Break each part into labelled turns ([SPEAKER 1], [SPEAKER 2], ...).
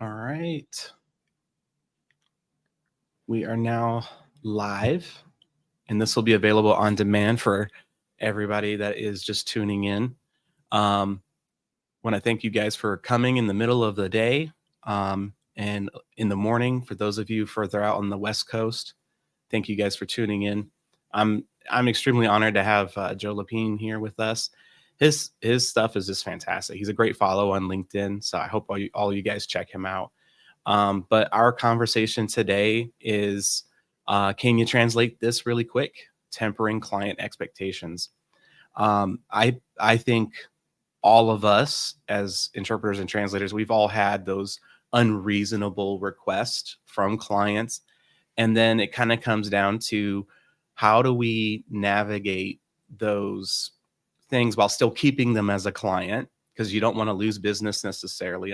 [SPEAKER 1] All right. We are now live, and this will be available on demand for everybody that is just tuning in. Um, Want to thank you guys for coming in the middle of the day and in the morning. For those of you further out on the West Coast, thank you guys for tuning in. I'm extremely honored to have Joe Lapine here with us. His stuff is just fantastic. He's a great follow on LinkedIn, so I hope all you guys check him out. But our conversation today is can you translate this really quick? Tempering client expectations. I think all of us as interpreters and translators, we've all had those unreasonable requests from clients. And then it kind of comes down to how do we navigate those things while still keeping them as a client, because you don't want to lose business necessarily.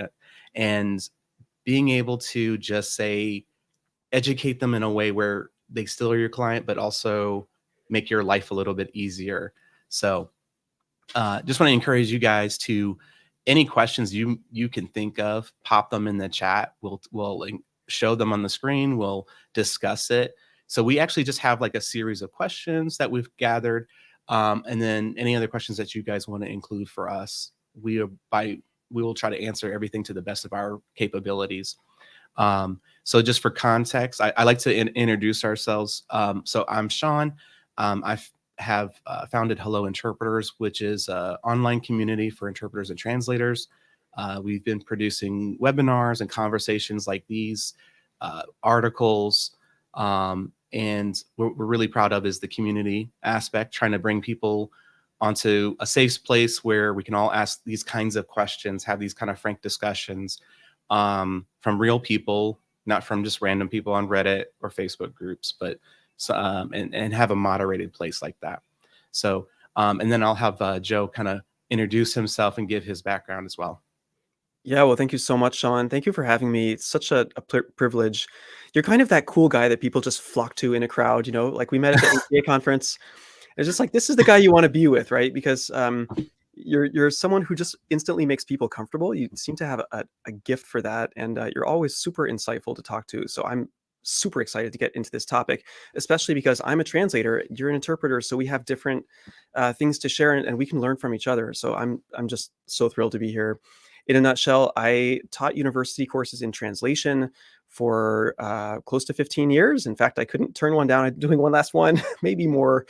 [SPEAKER 1] And being able to just say, educate them in a way where they still are your client, but also make your life a little bit easier. So just want to encourage you guys to any questions you can think of, pop them in the chat. We'll show them on the screen. We'll discuss it. So we actually just have like a series of questions that we've gathered, and then any other questions that you guys want to include for us, we will try to answer everything to the best of our capabilities. So just for context, I like to introduce ourselves. So I'm Sean. I have founded Hello Interpreters, which is an online community for interpreters and translators. We've been producing webinars and conversations like these, articles, and we're really proud of is the community aspect, trying to bring people onto a safe place where we can all ask these kinds of questions, have these kind of frank discussions from real people, not from just random people on Reddit or Facebook groups, but and have a moderated place like that. So, and then I'll have Joe kind of introduce himself and give his background as well.
[SPEAKER 2] Yeah, well, thank you so much, Sean. Thank you for having me. It's such a privilege. You're kind of that cool guy that people just flock to in a crowd, like we met at the ATA conference. It's just like, this is the guy you want to be with, right? Because you're someone who just instantly makes people comfortable. You seem to have a gift for that, and you're always super insightful to talk to. So I'm super excited to get into this topic, especially because I'm a translator, you're an interpreter, so we have different things to share, and we can learn from each other. So I'm just so thrilled to be here. In a nutshell, I taught university courses in translation for close to 15 years. In fact, I couldn't turn one down. I'm doing one last one, maybe more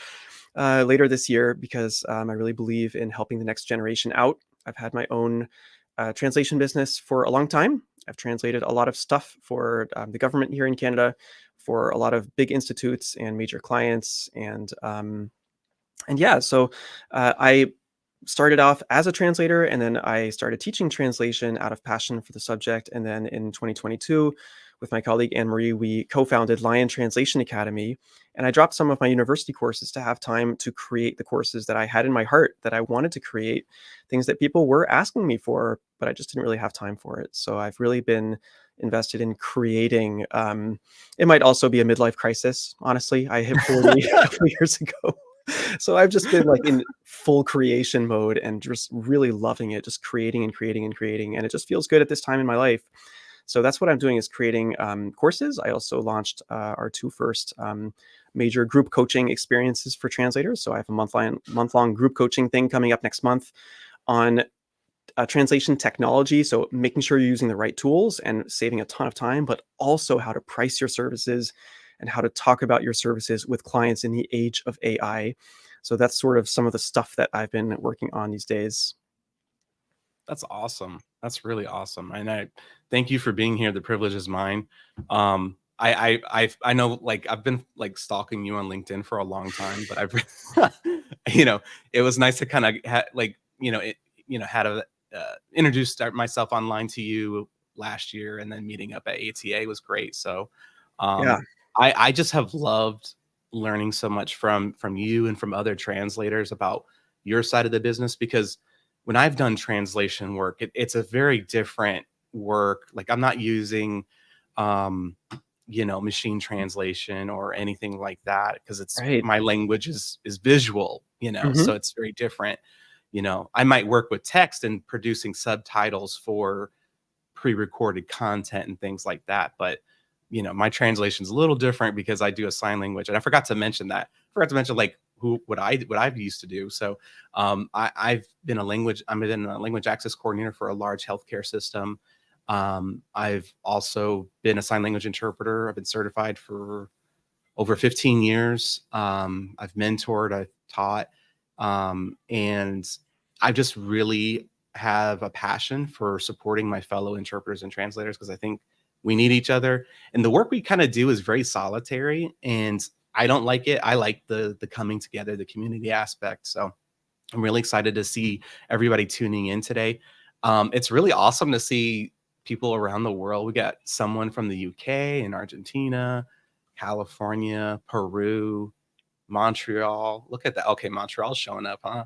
[SPEAKER 2] later this year, because I really believe in helping the next generation out. I've had my own translation business for a long time. I've translated a lot of stuff for the government here in Canada, for a lot of big institutes and major clients, and yeah, so I started off as a translator, and then I started teaching translation out of passion for the subject. And then in 2022, with my colleague Anne Marie, we co-founded Lion Translation Academy. And I dropped some of my university courses to have time to create the courses that I had in my heart, that I wanted to create, things that people were asking me for, but I just didn't really have time for it. So I've really been invested in creating. It might also be a midlife crisis, honestly. I hit 40 a couple of years ago. So I've just been like in full creation mode and just really loving it, just creating and creating and creating. And it just feels good at this time in my life. So that's what I'm doing, is creating courses. I also launched our two first major group coaching experiences for translators. So I have a month-long group coaching thing coming up next month on translation technology. So making sure you're using the right tools and saving a ton of time, but also how to price your services and how to talk about your services with clients in the age of AI. So that's sort of some of the stuff that I've been working on these days.
[SPEAKER 1] That's awesome. That's really awesome. And I thank you for being here. The privilege is mine. I know, like, I've been like stalking you on LinkedIn for a long time, but it was nice to kind of had a introduced myself online to you last year, and then meeting up at ATA was great. So
[SPEAKER 2] Yeah.
[SPEAKER 1] I just have loved learning so much from you and from other translators about your side of the business, because when I've done translation work, it's a very different work. Like, I'm not using, machine translation or anything like that, because it's
[SPEAKER 2] Right.
[SPEAKER 1] my language is visual,
[SPEAKER 2] Mm-hmm.
[SPEAKER 1] so it's very different. I might work with text and producing subtitles for pre-recorded content and things like that. But my translation's a little different because I do a sign language, and I forgot to mention that. I forgot to mention like what I've used to do. So I've been a language access coordinator for a large healthcare system. I've also been a sign language interpreter. I've been certified for over 15 years. I've mentored, I've taught, and I just really have a passion for supporting my fellow interpreters and translators because I think we need each other. And the work we kind of do is very solitary, and I don't like it. I like the coming together, the community aspect. So I'm really excited to see everybody tuning in today. It's really awesome to see people around the world. We got someone from the UK and Argentina, California, Peru, Montreal. Look at that. Okay, Montreal's showing up, huh?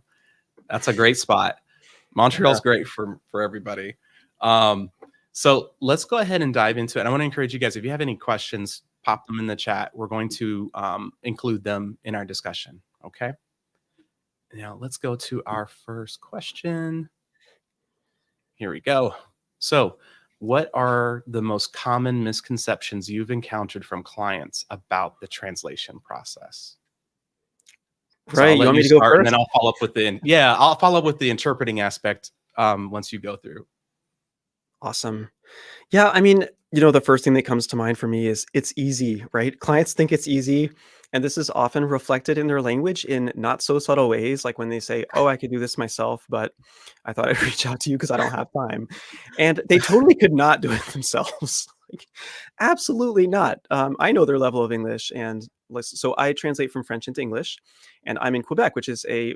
[SPEAKER 1] That's a great spot. Montreal's great for everybody. So let's go ahead and dive into it. I want to encourage you guys, if you have any questions, pop them in the chat. We're going to include them in our discussion. Okay. Now let's go to our first question. Here we go. So what are the most common misconceptions you've encountered from clients about the translation process? So
[SPEAKER 2] Right.
[SPEAKER 1] I'll
[SPEAKER 2] You
[SPEAKER 1] let
[SPEAKER 2] want
[SPEAKER 1] you
[SPEAKER 2] me to go
[SPEAKER 1] start, and then
[SPEAKER 2] first?
[SPEAKER 1] I'll follow up with the interpreting aspect once you go through.
[SPEAKER 2] Awesome. Yeah, I mean, the first thing that comes to mind for me is it's easy, right? Clients think it's easy, and this is often reflected in their language in not so subtle ways, like when they say, "Oh, I could do this myself, but I thought I'd reach out to you because I don't have time." And they totally could not do it themselves. Like, absolutely not. I know their level of English, and so I translate from French into English, and I'm in Quebec, which is a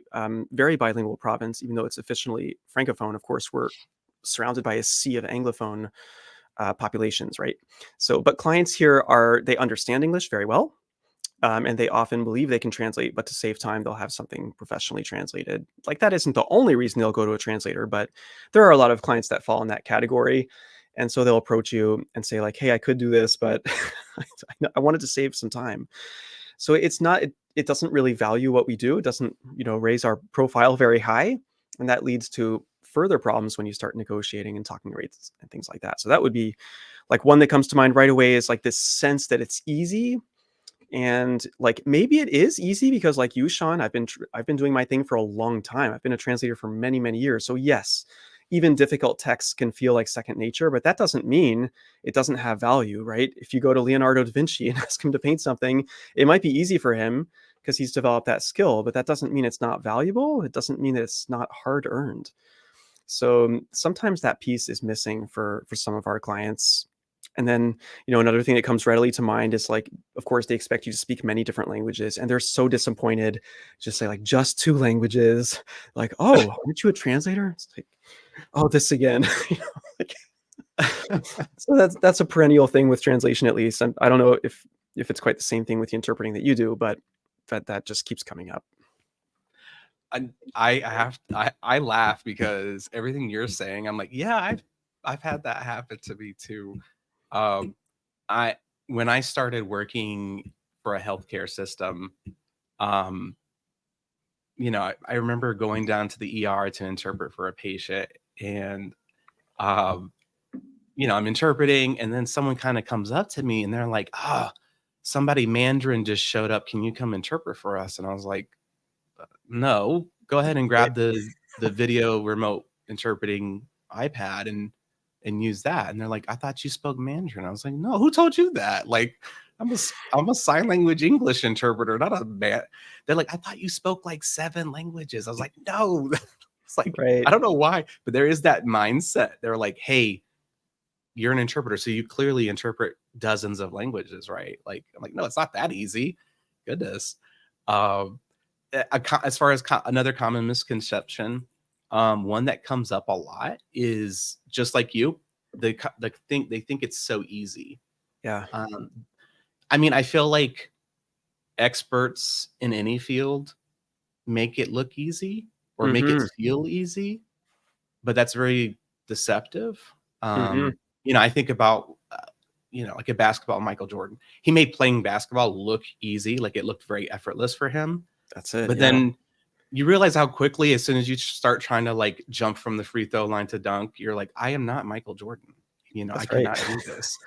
[SPEAKER 2] very bilingual province, even though it's officially francophone. Of course, we're surrounded by a sea of anglophone populations, right? So, but clients here they understand English very well, and they often believe they can translate, but to save time, they'll have something professionally translated. Like that isn't the only reason they'll go to a translator, but there are a lot of clients that fall in that category. And so they'll approach you and say like, "Hey, I could do this, but I wanted to save some time." So it's not, it doesn't really value what we do. It doesn't, raise our profile very high. And that leads to further problems when you start negotiating and talking rates and things like that. So that would be like one that comes to mind right away is like this sense that it's easy. And like maybe it is easy because like you, Sean, I've been doing my thing for a long time. I've been a translator for many, many years. So yes, even difficult texts can feel like second nature, but that doesn't mean it doesn't have value, right? If you go to Leonardo da Vinci and ask him to paint something, it might be easy for him because he's developed that skill, but that doesn't mean it's not valuable. It doesn't mean that it's not hard earned. So sometimes that piece is missing for some of our clients. And then, another thing that comes readily to mind is like, of course, they expect you to speak many different languages, and they're so disappointed. Just say like just two languages. Like, oh, aren't you a translator? It's like, oh, this again. Like, so that's a perennial thing with translation, at least. And I don't know if it's quite the same thing with the interpreting that you do, but that just keeps coming up.
[SPEAKER 1] I laugh because everything you're saying, I'm like, yeah, I've had that happen to me too. I When I started working for a healthcare system, um, I remember going down to the ER to interpret for a patient, and um, I'm interpreting, and then someone kind of comes up to me and they're like, somebody Mandarin just showed up. Can you come interpret for us? And I was like, no, go ahead and grab the video remote interpreting iPad and use that. And they're like, I thought you spoke Mandarin. I was like, no, who told you that? Like, I'm a sign language English interpreter, not a man. They're like, I thought you spoke like 7 languages. I was like, no. It's like,
[SPEAKER 2] Right.
[SPEAKER 1] I don't know why, but there is that mindset. They're like, hey, you're an interpreter, so you clearly interpret dozens of languages, right? Like, I'm like, no, it's not that easy. Goodness. Um, as far as another common misconception, one that comes up a lot is just like you, they think it's so easy.
[SPEAKER 2] Yeah.
[SPEAKER 1] Um, I mean, I feel like experts in any field make it look easy or make it
[SPEAKER 2] Hmm.
[SPEAKER 1] feel easy, but that's very deceptive.
[SPEAKER 2] Hmm.
[SPEAKER 1] I think about like a basketball, Michael Jordan. He made playing basketball look easy, like it looked very effortless for him.
[SPEAKER 2] That's it.
[SPEAKER 1] But
[SPEAKER 2] Yeah.
[SPEAKER 1] then you realize how quickly, as soon as you start trying to like jump from the free throw line to dunk, you're like, I am not Michael Jordan. I
[SPEAKER 2] That's right.
[SPEAKER 1] cannot do this.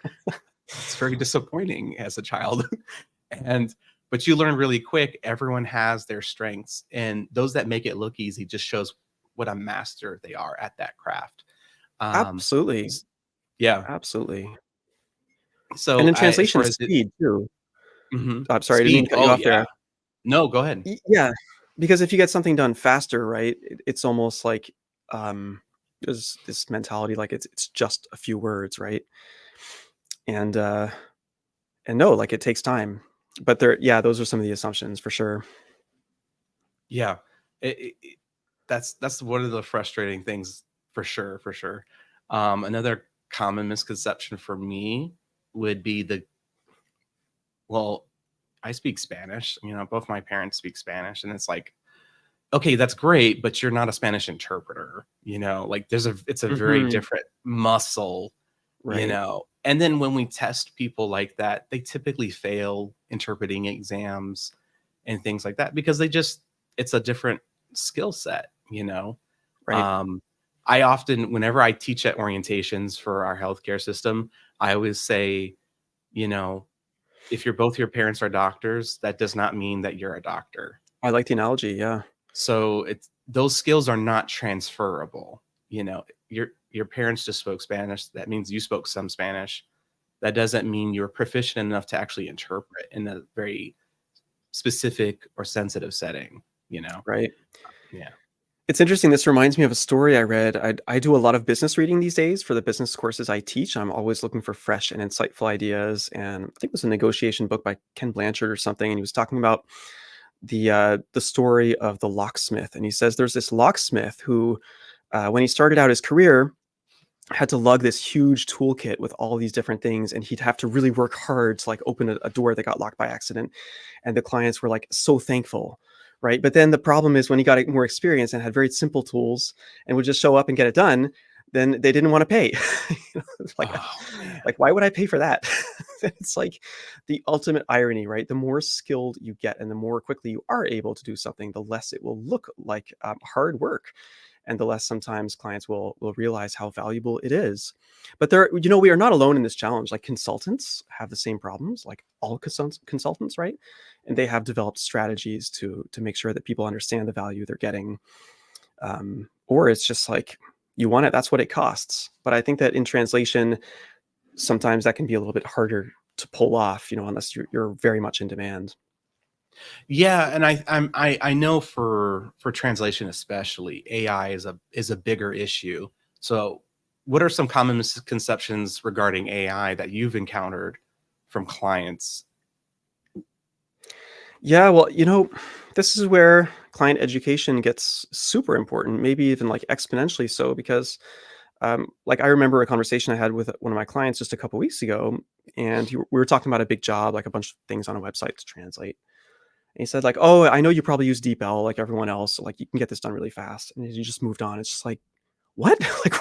[SPEAKER 1] It's very disappointing as a child. and but you learn really quick, everyone has their strengths, and those that make it look easy just shows what a master they are at that craft. Um,
[SPEAKER 2] Absolutely.
[SPEAKER 1] s- yeah.
[SPEAKER 2] Absolutely. And
[SPEAKER 1] So
[SPEAKER 2] in
[SPEAKER 1] as
[SPEAKER 2] translation,
[SPEAKER 1] far as it,
[SPEAKER 2] speed too.
[SPEAKER 1] mhm.
[SPEAKER 2] I'm sorry, I didn't mean
[SPEAKER 1] Speed.
[SPEAKER 2] to cut you
[SPEAKER 1] Oh
[SPEAKER 2] off
[SPEAKER 1] yeah.
[SPEAKER 2] there.
[SPEAKER 1] No, go ahead.
[SPEAKER 2] Yeah, because if you get something done faster, right, it's almost like, um, there's this mentality like it's just a few words, right? And, uh, and no, like, it takes time. But there yeah, those are some of the assumptions for sure.
[SPEAKER 1] Yeah. That's one of the frustrating things for sure, for sure. Another common misconception for me would be well, I speak Spanish. Both my parents speak Spanish, and it's like, okay, that's great, but you're not a Spanish interpreter. Like it's a very
[SPEAKER 2] Mhm.
[SPEAKER 1] different muscle.
[SPEAKER 2] Right,
[SPEAKER 1] And then when we test people like that, they typically fail interpreting exams and things like that because it's a different skill set.
[SPEAKER 2] right.
[SPEAKER 1] um, I often, whenever I teach at orientations for our healthcare system, I always say, you know if both your parents are doctors, that does not mean that you're a doctor.
[SPEAKER 2] I like the analogy, yeah.
[SPEAKER 1] So it's those skills are not transferable. Your parents just spoke Spanish. That means you spoke some Spanish. That doesn't mean you're proficient enough to actually interpret in a very specific or sensitive setting, you know?
[SPEAKER 2] Right.
[SPEAKER 1] Yeah.
[SPEAKER 2] It's interesting, this reminds me of a story I read. I do a lot of business reading these days for the business courses I teach. I'm always looking for fresh and insightful ideas, and I think it was a negotiation book by Ken Blanchard or something, and he was talking about the story of the locksmith, and he says there's this locksmith who, when he started out his career, had to lug this huge toolkit with all these different things, and he'd have to really work hard to like open a door that got locked by accident, and the clients were like so thankful, right? But then the problem is when he got more experience and had very simple tools and would just show up and get it done, then they didn't want to pay. It's
[SPEAKER 1] Oh man.
[SPEAKER 2] like why would I pay for that? It's like the ultimate irony, right? The more skilled you get and the more quickly you are able to do something, the less it will look like hard work, and the less sometimes clients will realize how valuable it is. But we are not alone in this challenge. Like consultants have the same problems, like all consultants, right? And they have developed strategies to make sure that people understand the value they're getting. Or it's just like you want it, that's what it costs. But I think that in translation, sometimes that can be a little bit harder to pull off, unless you're very much in demand.
[SPEAKER 1] Yeah, and I know for translation especially, AI is a bigger issue. So, what are some common misconceptions regarding AI that you've encountered from clients?
[SPEAKER 2] Yeah, well, this is where client education gets super important, maybe even like exponentially so, because like I remember a conversation I had with one of my clients just a couple weeks ago, and we were talking about a big job, like a bunch of things on a website to translate. And he said, like, "Oh, I know you probably use DeepL like everyone else, so like you can get this done really fast." And he just moved on. It's just like, what? Like,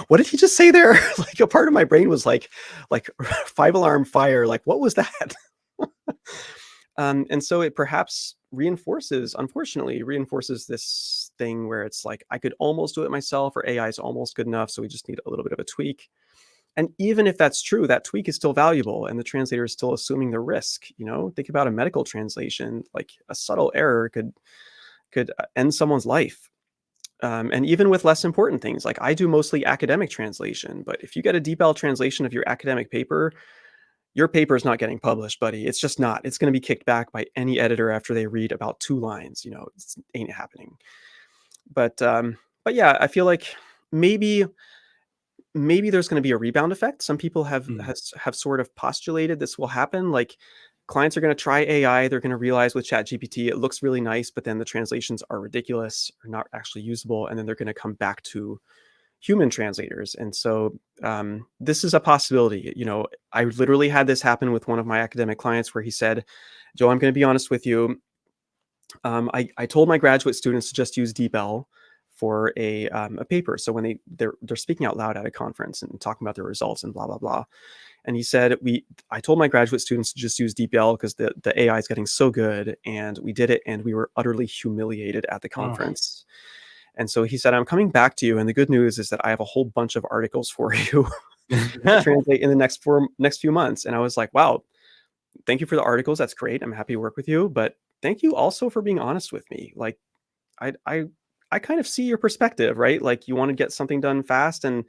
[SPEAKER 2] what did he just say there? Like, a part of my brain was like 5 alarm fire. Like, what was that? And so it perhaps unfortunately, reinforces this thing where it's like I could almost do it myself, or AI is almost good enough, so we just need a little bit of a tweak. And even if that's true, that tweak is still valuable, and the translator is still assuming the risk. Think about a medical translation; like a subtle error could end someone's life. And even with less important things, like I do mostly academic translation, but if you get a DeepL translation of your academic paper, your paper is not getting published, buddy. It's just not. It's going to be kicked back by any editor after they read about 2 lines. It ain't happening. But yeah, I feel like maybe maybe there's going to be a rebound effect. Some people
[SPEAKER 1] Mm.
[SPEAKER 2] have sort of postulated this will happen. Like clients are going to try AI. They're going to realize with ChatGPT it looks really nice, but then the translations are ridiculous or not actually usable, and then they're going to come back to human translators. And so this is a possibility. I literally had this happen with one of my academic clients where he said, "Joe, I'm going to be honest with you. I told my graduate students to just use DeepL for a paper. So when they're speaking out loud at a conference and talking about their results and blah blah blah." And he said, I told my graduate students to just use DeepL because the AI is getting so good, and we did it, and we were utterly humiliated at the
[SPEAKER 1] Oh,
[SPEAKER 2] conference. And so he said, "I'm coming back to you, and the good news is that I have a whole bunch of articles for you." to translate in the next few months. And I was like, wow, thank you for the articles. That's great. I'm happy to work with you, but thank you also for being honest with me. Like I I I kind of see your perspective, right? Like you want to get something done fast, and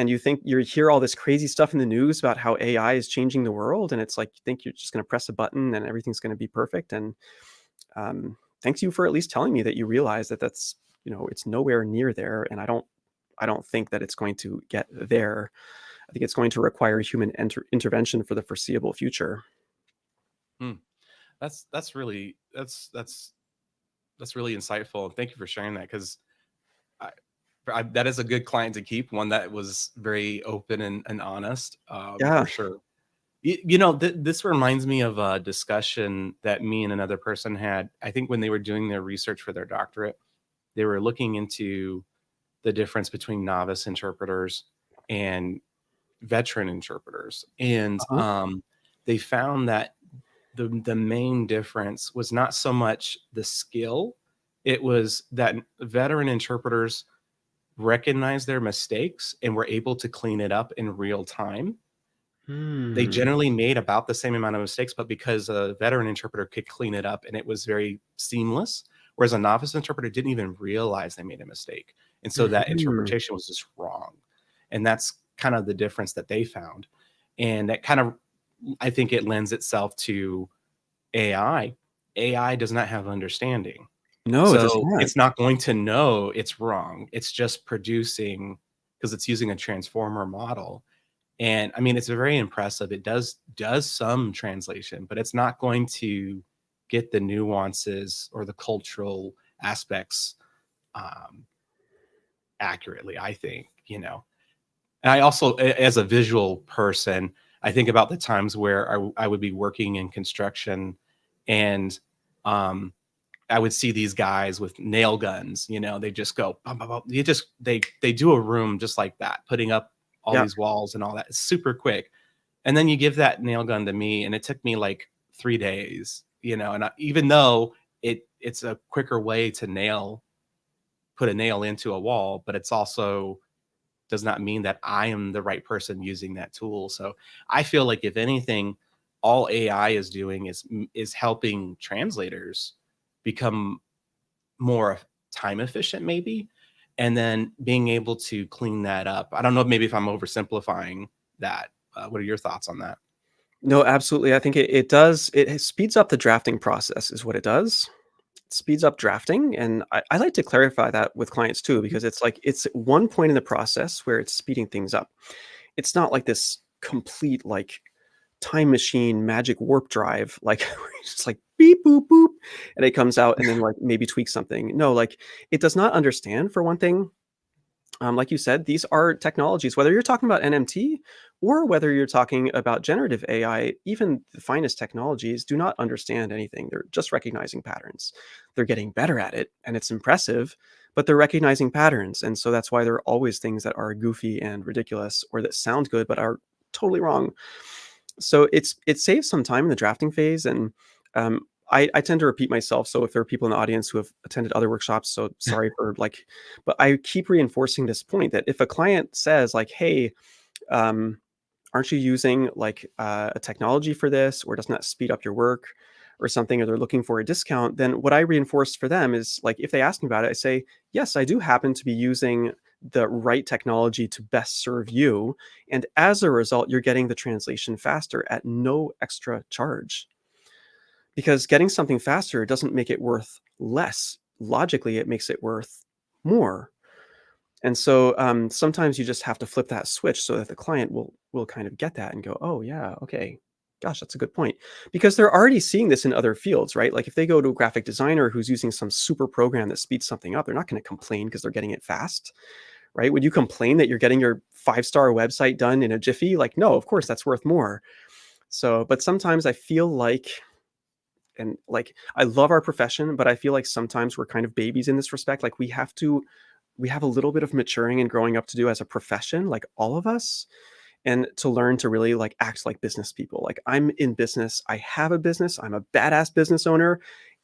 [SPEAKER 2] you think you hear all this crazy stuff in the news about how AI is changing the world, and it's like you think you're just going to press a button and everything's going to be perfect. And thanks you for at least telling me that you realize that that's, it's nowhere near there, and I don't think that it's going to get there. I think it's going to require human intervention for the foreseeable future.
[SPEAKER 1] Hmm. That's really that's really insightful. And thank you for sharing that, because that is a good client to keep. One that was very open and honest, for
[SPEAKER 2] Yeah.
[SPEAKER 1] sure. This reminds me of a discussion that me and another person had. I think when they were doing their research for their doctorate, they were looking into the difference between novice interpreters and veteran interpreters, and
[SPEAKER 2] Uh-huh.
[SPEAKER 1] they found that the main difference was not so much the skill; it was that veteran interpreters recognized their mistakes and were able to clean it up in real time. They
[SPEAKER 2] Hmm.
[SPEAKER 1] generally made about the same amount of mistakes, but because a veteran interpreter could clean it up and it was very seamless, whereas a novice interpreter didn't even realize they made a mistake. And so that
[SPEAKER 2] Mhm.
[SPEAKER 1] interpretation was just wrong. And that's kind of the difference that they found. And that kind of, I think it lends itself to AI. AI does not have understanding.
[SPEAKER 2] No, it does
[SPEAKER 1] So
[SPEAKER 2] not.
[SPEAKER 1] it's not going to know it's wrong. It's just producing, because it's using a transformer model. And I mean, it's very impressive. It does some translation, but it's not going to get the nuances or the cultural aspects um, accurately, I think, And I also, as a visual person, I think about the times where I would be working in construction, and um, I would see these guys with nail guns, they just go, bum, bum, bum. They do a room just like that, putting up all
[SPEAKER 2] Yeah.
[SPEAKER 1] these walls and all that. It's super quick. And then you give that nail gun to me, and it took me like 3 days, and even though it's a quicker way to put a nail into a wall, but it's also does not mean that I am the right person using that tool. So I feel like, if anything, all AI is doing is helping translators become more time efficient, maybe, and then being able to clean that up. I don't know, maybe if I'm oversimplifying that. What are your thoughts on that?
[SPEAKER 2] No, absolutely. I think it does. It speeds up the drafting process, is what it does. It speeds up drafting. And I like to clarify that with clients too, because it's like it's one point in the process where it's speeding things up. It's not like this complete like time machine magic warp drive, like where it's just like beep boop boop, and it comes out and then like maybe tweaks something. No, like it does not understand for one thing. Like you said, these are technologies, whether you're talking about NMT or whether you're talking about generative AI, even the finest technologies do not understand anything. They're just recognizing patterns. They're getting better at it, and it's impressive, but they're recognizing patterns. And so that's why there are always things that are goofy and ridiculous or that sound good but are totally wrong. So it saves some time in the drafting phase, and I tend to repeat myself. So if there are people in the audience who have attended other workshops, so sorry for like, but I keep reinforcing this point that if a client says like, "Hey, um, aren't you using like a technology for this, or doesn't that speed up your work?" or something, or they're looking for a discount, then what I reinforce for them is like, if they ask me about it, I say, yes, I do happen to be using the right technology to best serve you. And as a result, you're getting the translation faster at no extra charge. Because getting something faster doesn't make it worth less. Logically, it makes it worth more. And so sometimes you just have to flip that switch so that the client will kind of get that and go, "Oh yeah, okay, gosh, that's a good point." Because they're already seeing this in other fields, right? Like if they go to a graphic designer who's using some super program that speeds something up, they're not going to complain because they're getting it fast, right? Would you complain that you're getting your 5-star website done in a jiffy? Like, no, of course that's worth more. So, but sometimes I feel like, and like I love our profession, but I feel like sometimes we're kind of babies in this respect. Like we have a little bit of maturing and growing up to do as a profession, like all of us, and to learn to really like act like business people. Like I'm in business, I have a business, I'm a badass business owner,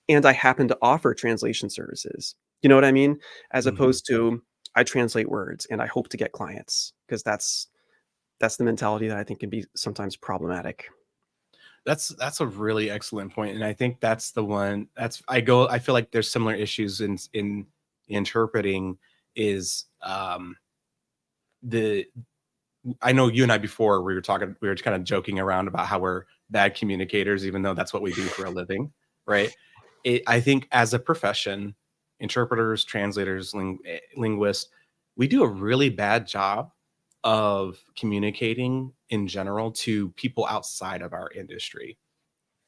[SPEAKER 2] and I happen to offer translation services. You know what I mean? As
[SPEAKER 1] Mhm.
[SPEAKER 2] opposed to I translate words and I hope to get clients because that's the mentality that I think can be sometimes problematic.
[SPEAKER 1] That's a really excellent point, and I think that's the one that's I feel like there's similar issues in interpreting is the I know you and I before we were kind of joking around about how we're bad communicators, even though that's what we do for a living, right? I think as a profession, interpreters, translators, linguists, we do a really bad job of communicating in general to people outside of our industry.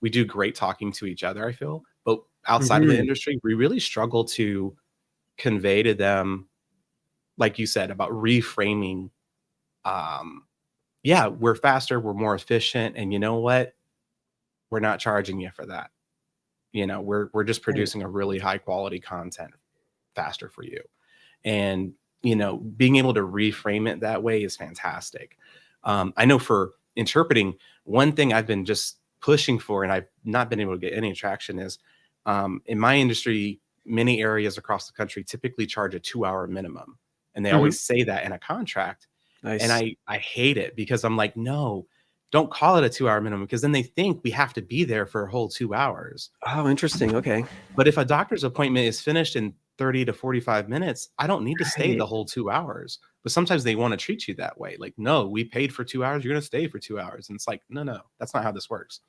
[SPEAKER 1] We do great talking to each other, I feel, but outside of the
[SPEAKER 2] Mhm.
[SPEAKER 1] industry, we really struggle to convey to them, like you said, about reframing. Um, yeah, we're faster, we're more efficient, and you know what? We're not charging you for that. We're just
[SPEAKER 2] Right.
[SPEAKER 1] producing a really high quality content faster for you. And being able to reframe it that way is fantastic. I know for interpreting, one thing I've been just pushing for, and I've not been able to get any traction, is in my industry, many areas across the country typically charge a 2-hour minimum, and they
[SPEAKER 2] Mhm.
[SPEAKER 1] always say that in a contract. And
[SPEAKER 2] Nice.
[SPEAKER 1] I hate it because I'm like, no, don't call it a 2-hour minimum, because then they think we have to be there for a whole 2 hours.
[SPEAKER 2] Oh, interesting, okay.
[SPEAKER 1] But if a doctor's appointment is finished in 30 to 45 minutes, I don't need to stay
[SPEAKER 2] Right,
[SPEAKER 1] the whole 2 hours. But sometimes they want to treat you that way. Like, no, we paid for 2 hours. You're going to stay for 2 hours. And it's like, no, no, that's not how this works.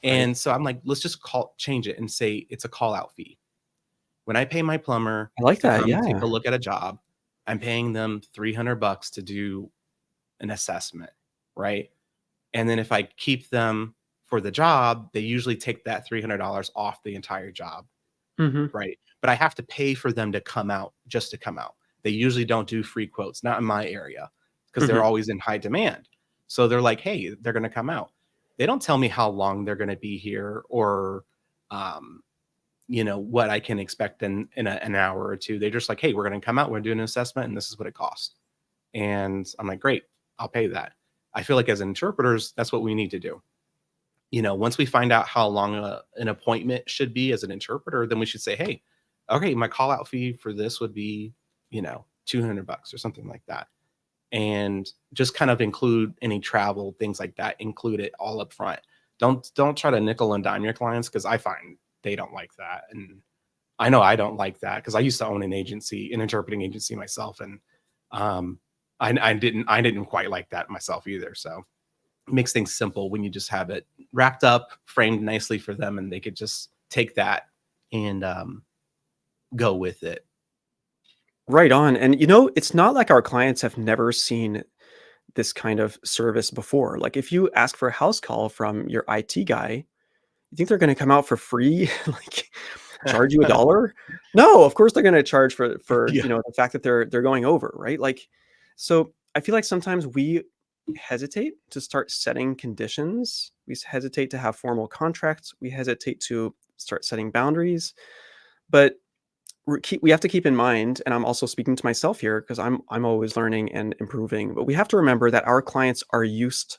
[SPEAKER 2] right.
[SPEAKER 1] And so I'm like, let's just change it and say it's a call out fee. When I pay my plumber
[SPEAKER 2] I like
[SPEAKER 1] to
[SPEAKER 2] that,
[SPEAKER 1] come take
[SPEAKER 2] yeah.
[SPEAKER 1] a look at a job, I'm paying them $300 to do an assessment, right? And then if I keep them for the job, they usually take that $300 off the entire job.
[SPEAKER 2] Mhm,
[SPEAKER 1] Right, but I have to pay for them to come out just to come out. They usually don't do free quotes, not in my area, because 'cause they're
[SPEAKER 2] mhm.
[SPEAKER 1] always in high demand. So they're like, "Hey, they're gonna come out." They don't tell me how long they're gonna be here or, um, what I can expect in an hour or 2. They're just like, "Hey, we're gonna come out, we're doing an assessment, and this is what it costs." And I'm like, "Great, I'll pay that." I feel like as interpreters, that's what we need to do. Once we find out how long an appointment should be as an interpreter, then we should say, hey, okay, my call out fee for this would be, $200 or something like that. And just kind of include any travel, things like that, include it all up front. Don't try to nickel and dime your clients, because I find they don't like that. And I know I don't like that because I used to own an interpreting agency myself. And um I didn't quite like that myself either. So makes things simple when you just have it wrapped up, framed nicely for them, and they could just take that and go with it.
[SPEAKER 2] Right on, and, it's not like our clients have never seen this kind of service before. Like, if you ask for a house call from your IT guy, you think they're gonna come out for free? Like, charge you $1? No, of course they're gonna charge for,
[SPEAKER 1] Yeah.
[SPEAKER 2] the fact that they're going over, right? Like, so I feel like sometimes we hesitate to start setting conditions. Hesitate to have formal contracts. We hesitate to start setting boundaries. But we have to keep in mind, and I'm also speaking to myself here because I'm always learning and improving. But we have to remember that our clients are used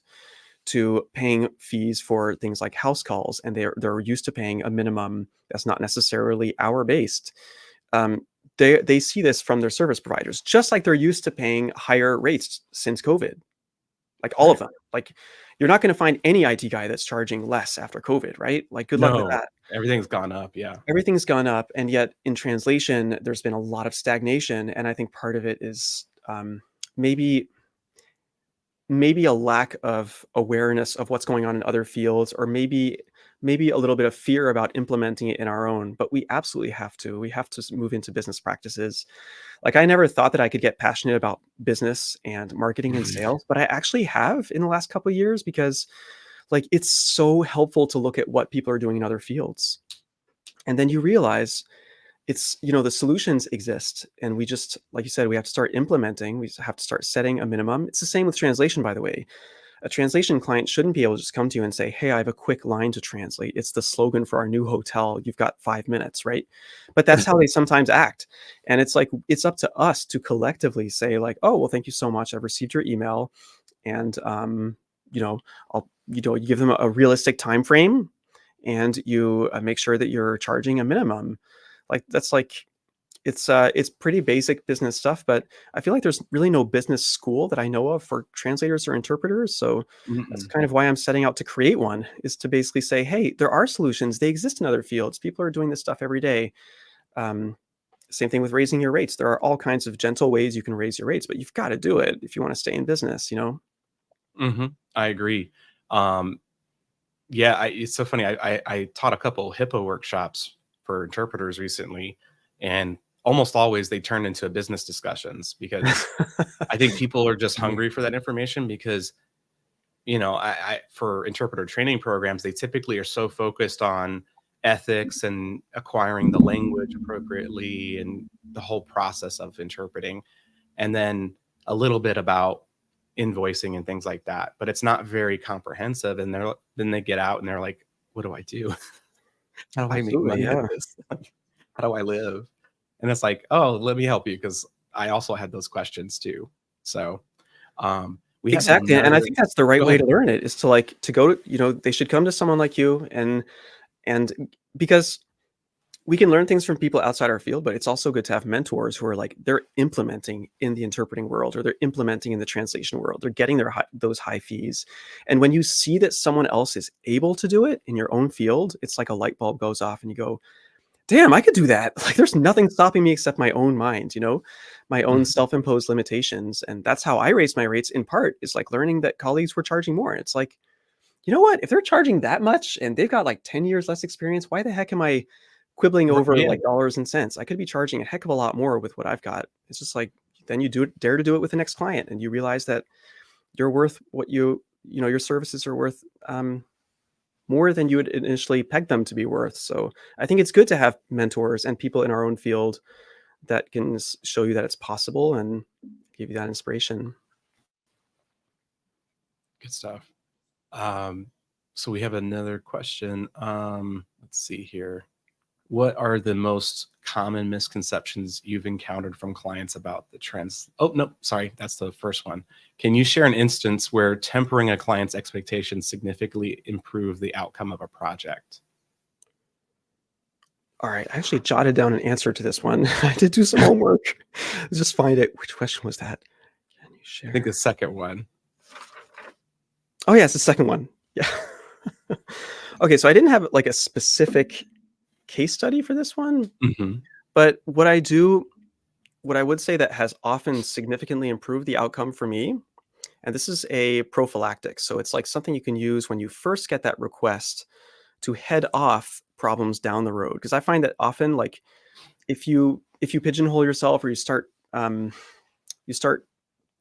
[SPEAKER 2] to paying fees for things like house calls, and they're used to paying a minimum that's not necessarily hour based. Um, they see this from their service providers, just like they're used to paying higher rates since COVID. Like all of
[SPEAKER 1] Right.
[SPEAKER 2] them. Like you're not going to find any IT guy that's charging less after COVID, right? Like good luck with
[SPEAKER 1] No,
[SPEAKER 2] that.
[SPEAKER 1] everything's gone up. Yeah.
[SPEAKER 2] Everything's gone up, and yet in translation, there's been a lot of stagnation. And I think part of it is maybe maybe a lack of awareness of what's going on in other fields, or maybe a little bit of fear about implementing it in our own. But we have to move into business practices. Like, I never thought that I could get passionate about business and marketing and
[SPEAKER 1] Mhm.
[SPEAKER 2] sales, but I actually have in the last couple of years, because like it's so helpful to look at what people are doing in other fields, and then you realize the solutions exist, and we just, like you said, we have to start implementing. We just have to start setting a minimum. It's the same with translation, by the way. A translation client shouldn't be able to just come to you and say, hey, I have a quick line to translate. It's the slogan for our new hotel. You've got 5 minutes, right? But that's how they sometimes act. And it's like, it's up to us to collectively say, like, oh, well, thank you so much. I've received your email. And you know you give them a realistic time frame, and you make sure that you're charging a minimum. Like, that's like, It's pretty basic business stuff, but I feel like there's really no business school that I know of for translators or interpreters. So that's
[SPEAKER 1] Mm-mm.
[SPEAKER 2] kind of why I'm setting out to create one, is to basically say, hey, there are solutions. They exist in other fields. People are doing this stuff every day. Um, Same thing with raising your rates. There are all kinds of gentle ways you can raise your rates, but you've got to do it if you want to stay in business, you know?
[SPEAKER 1] Mhm. I agree. Um, yeah, it's so funny. I taught a couple HIPAA workshops for interpreters recently, and almost always they turn into business discussions because I think people are just
[SPEAKER 2] Funny.
[SPEAKER 1] hungry for that information because, I for interpreter training programs, they typically are so focused on ethics and acquiring the language appropriately and the whole process of interpreting, and then a little bit about invoicing and things like that, but it's not very comprehensive. And then they get out and they're like, "What do I do? How do I make
[SPEAKER 2] Absolutely.
[SPEAKER 1] money at
[SPEAKER 2] Yeah.
[SPEAKER 1] this? Like, how do I live?" And it's like, "Oh, let me help you," because I also had those questions too. So, we have
[SPEAKER 2] Exactly. And I
[SPEAKER 1] another.
[SPEAKER 2] think that's the right
[SPEAKER 1] Go
[SPEAKER 2] way
[SPEAKER 1] ahead.
[SPEAKER 2] to learn it, is to like to go to, they should come to someone like you, and because we can learn things from people outside our field, but it's also good to have mentors who are like they're implementing in the interpreting world, or they're implementing in the translation world. They're getting those high fees. And when you see that someone else is able to do it in your own field, it's like a light bulb goes off and you go, damn, I could do that. Like there's nothing stopping me except my own mind, my own
[SPEAKER 1] Mhm.
[SPEAKER 2] self-imposed limitations. And that's how I raised my rates, in part, is like learning that colleagues were charging more. It's like, you know what? If they're charging that much and they've got like 10 years less experience, why the heck am I quibbling over
[SPEAKER 1] Yeah.
[SPEAKER 2] like dollars and cents? I could be charging a heck of a lot more with what I've got. It's just like, then you dare to do it with the next client, and you realize that you're worth what your services are worth, more than you had initially pegged them to be worth. So I think it's good to have mentors and people in our own field that can show you that it's possible and give you that inspiration.
[SPEAKER 1] Good stuff. Um, so we have another question. Let's see here. What are the most common misconceptions you've encountered from clients about the trends? Oh, no, sorry, that's the first one. Can you share an instance where tempering a client's expectations significantly improve the outcome of a project?
[SPEAKER 2] All right, I actually jotted down an answer to this one. I did do some homework. Let's just find it. Which question was that? Can you
[SPEAKER 1] I think the
[SPEAKER 2] share?
[SPEAKER 1] second one.
[SPEAKER 2] Oh, yeah, it's the second one. Yeah. Okay, so I didn't have like a specific case study for this one,
[SPEAKER 1] Mhm.
[SPEAKER 2] but what I would say that has often significantly improved the outcome for me, and this is a prophylactic. So it's like something you can use when you first get that request to head off problems down the road. Because I find that often, like if you pigeonhole yourself, or you start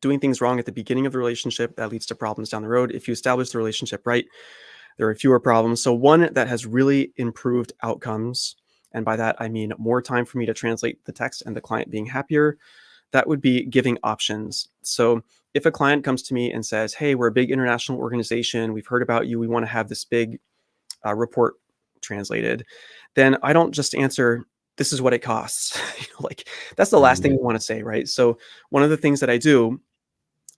[SPEAKER 2] doing things wrong at the beginning of the relationship, that leads to problems down the road. If you establish the relationship right, there are fewer problems. So one that has really improved outcomes, and by that I mean more time for me to translate the text and the client being happier, that would be giving options. So if a client comes to me and says, hey, we're a big international organization, we've heard about you, we want to have this big report translated, then I don't just answer, this is what it costs. Like that's the last thing
[SPEAKER 1] Mhm.
[SPEAKER 2] you want to say, right? So one of the things that I do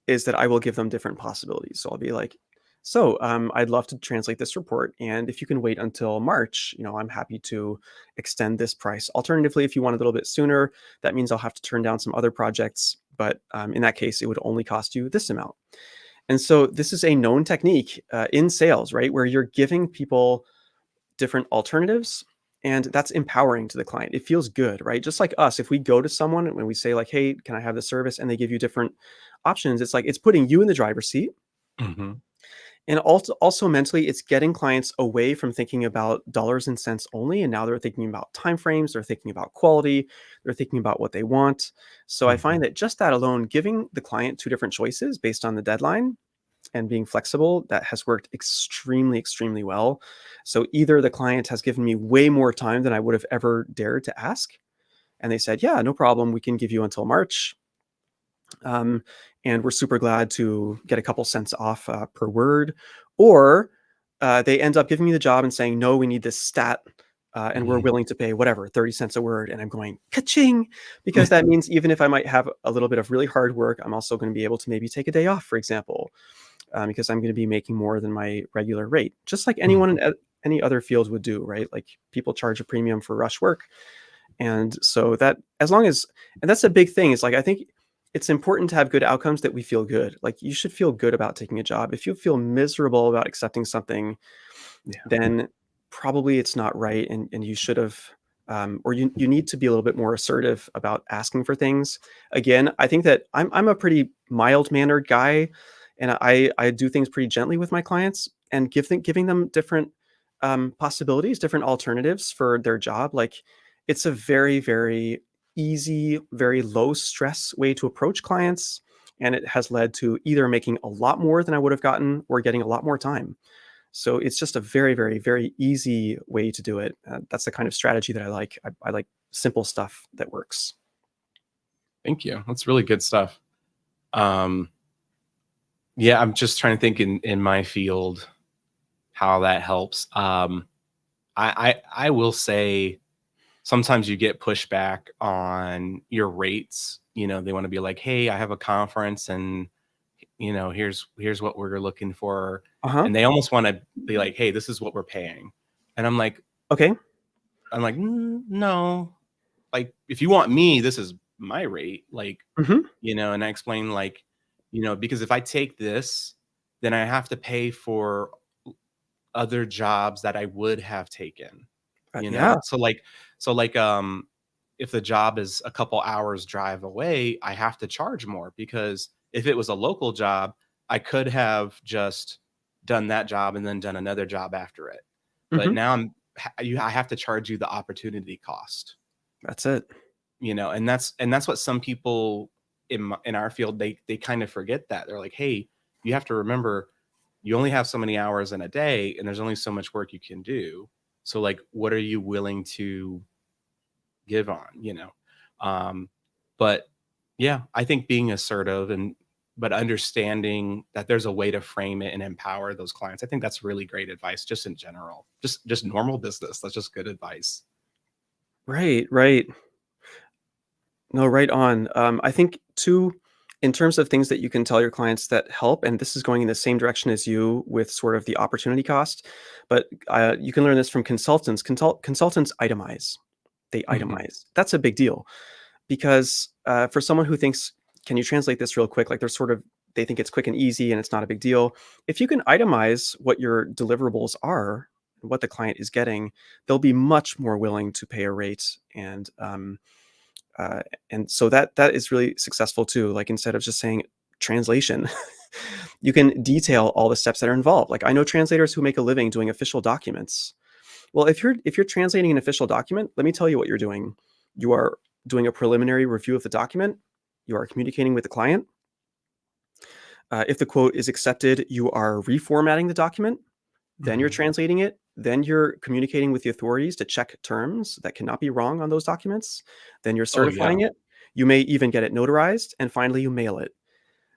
[SPEAKER 2] is that I will give them different possibilities. So I'll be like, so I'd love to translate this report, and if you can wait until March, I'm happy to extend this price. Alternatively, if you want a little bit sooner, that means I'll have to turn down some other projects, but in that case, it would only cost you this amount. And so this is a known technique in sales, right, where you're giving people different alternatives, and that's empowering to the client. It feels good, right? Just like us, if we go to someone and when we say like, hey, can I have this service, and they give you different options, it's like it's putting you in the driver's seat.
[SPEAKER 1] Mhm.
[SPEAKER 2] And also mentally, it's getting clients away from thinking about dollars and cents only, and now they're thinking about timeframes, they're thinking about quality, they're thinking about what they want. So I
[SPEAKER 1] Mhm.
[SPEAKER 2] find that just that alone, giving the client two different choices based on the deadline and being flexible, that has worked extremely, extremely well. So either the client has given me way more time than I would have ever dared to ask, and they said, yeah, no problem, we can give you until March. Um, and we're super glad to get a couple cents off per word. Or they end up giving me the job and saying, no, we need this stat. And we're
[SPEAKER 1] Mhm.
[SPEAKER 2] willing to pay whatever, 30 cents a word. And I'm going, ka-ching, because that means even if I might have a little bit of really hard work, I'm also going to be able to maybe take a day off, for example, because I'm going to be making more than my regular rate, just like anyone
[SPEAKER 1] Mhm.
[SPEAKER 2] in any other field would do, right? Like people charge a premium for rush work. And so that as long as and that's a big thing. It's like I think it's important to have good outcomes that we feel good. Like you should feel good about taking a job. If you feel miserable about accepting something,
[SPEAKER 1] Yeah.
[SPEAKER 2] then probably it's not right and you should have or you need to be a little bit more assertive about asking for things. Again, I think that I'm a pretty mild mannered guy and I do things pretty gently with my clients and giving them different possibilities, different alternatives for their job. Like it's a very, very easy, very low stress way to approach clients. And it has led to either making a lot more than I would have gotten or getting a lot more time. So it's just a very, very, very easy way to do it. That's the kind of strategy that I like. I like simple stuff that works.
[SPEAKER 1] Thank you. That's really good stuff. Um, yeah, I'm just trying to think in my field how that helps. I will say sometimes you get pushback on your rates. They want to be like, hey, I have a conference and here's what we're looking for.
[SPEAKER 2] Uh huh.
[SPEAKER 1] And they almost want to be like, hey, this is what we're paying. And
[SPEAKER 2] Okay.
[SPEAKER 1] I'm like, no, like if you want me, this is my rate. Like,
[SPEAKER 2] Hmm.
[SPEAKER 1] and I explain like, because if I take this, then I have to pay for other jobs that I would have taken,
[SPEAKER 2] Yeah.
[SPEAKER 1] so like if the job is a couple hours drive away, I have to charge more because if it was a local job, I could have just done that job and then done another job after it. But
[SPEAKER 2] Hmm.
[SPEAKER 1] now I have to charge you the opportunity cost,
[SPEAKER 2] That's it.
[SPEAKER 1] and that's what some people in our field they kind of forget that. They're like, hey, you have to remember you only have so many hours in a day and there's only so much work you can do. So like what are you willing to give on? um but yeah, I think being assertive and but understanding that there's a way to frame it and empower those clients, I think that's really great advice just in general, just normal business. That's just good advice.
[SPEAKER 2] Right. Right. No, right on. I think too, in terms of things that you can tell your clients that help, and this is going in the same direction as you with sort of the opportunity cost, but you can learn this from consultants. Consultants itemize. They
[SPEAKER 1] Mhm.
[SPEAKER 2] itemize. That's a big deal because for someone who thinks, "Can you translate this real quick?" Like they think it's quick and easy and it's not a big deal. If you can itemize what your deliverables are, what the client is getting, they'll be much more willing to pay a rate uh, and so that is really successful too. Like instead of just saying translation, you can detail all the steps that are involved. Like I know translators who make a living doing official documents. Well, if you're translating an official document, let me tell you what you're doing. You are doing a preliminary review of the document. You are communicating with the client. If the quote is accepted, you are reformatting the document. Then you're
[SPEAKER 1] Mhm.
[SPEAKER 2] translating it. Then you're communicating with the authorities to check terms that cannot be wrong on those documents. Then you're
[SPEAKER 1] Oh yeah.
[SPEAKER 2] certifying it. You may even get it notarized. And finally, you mail it.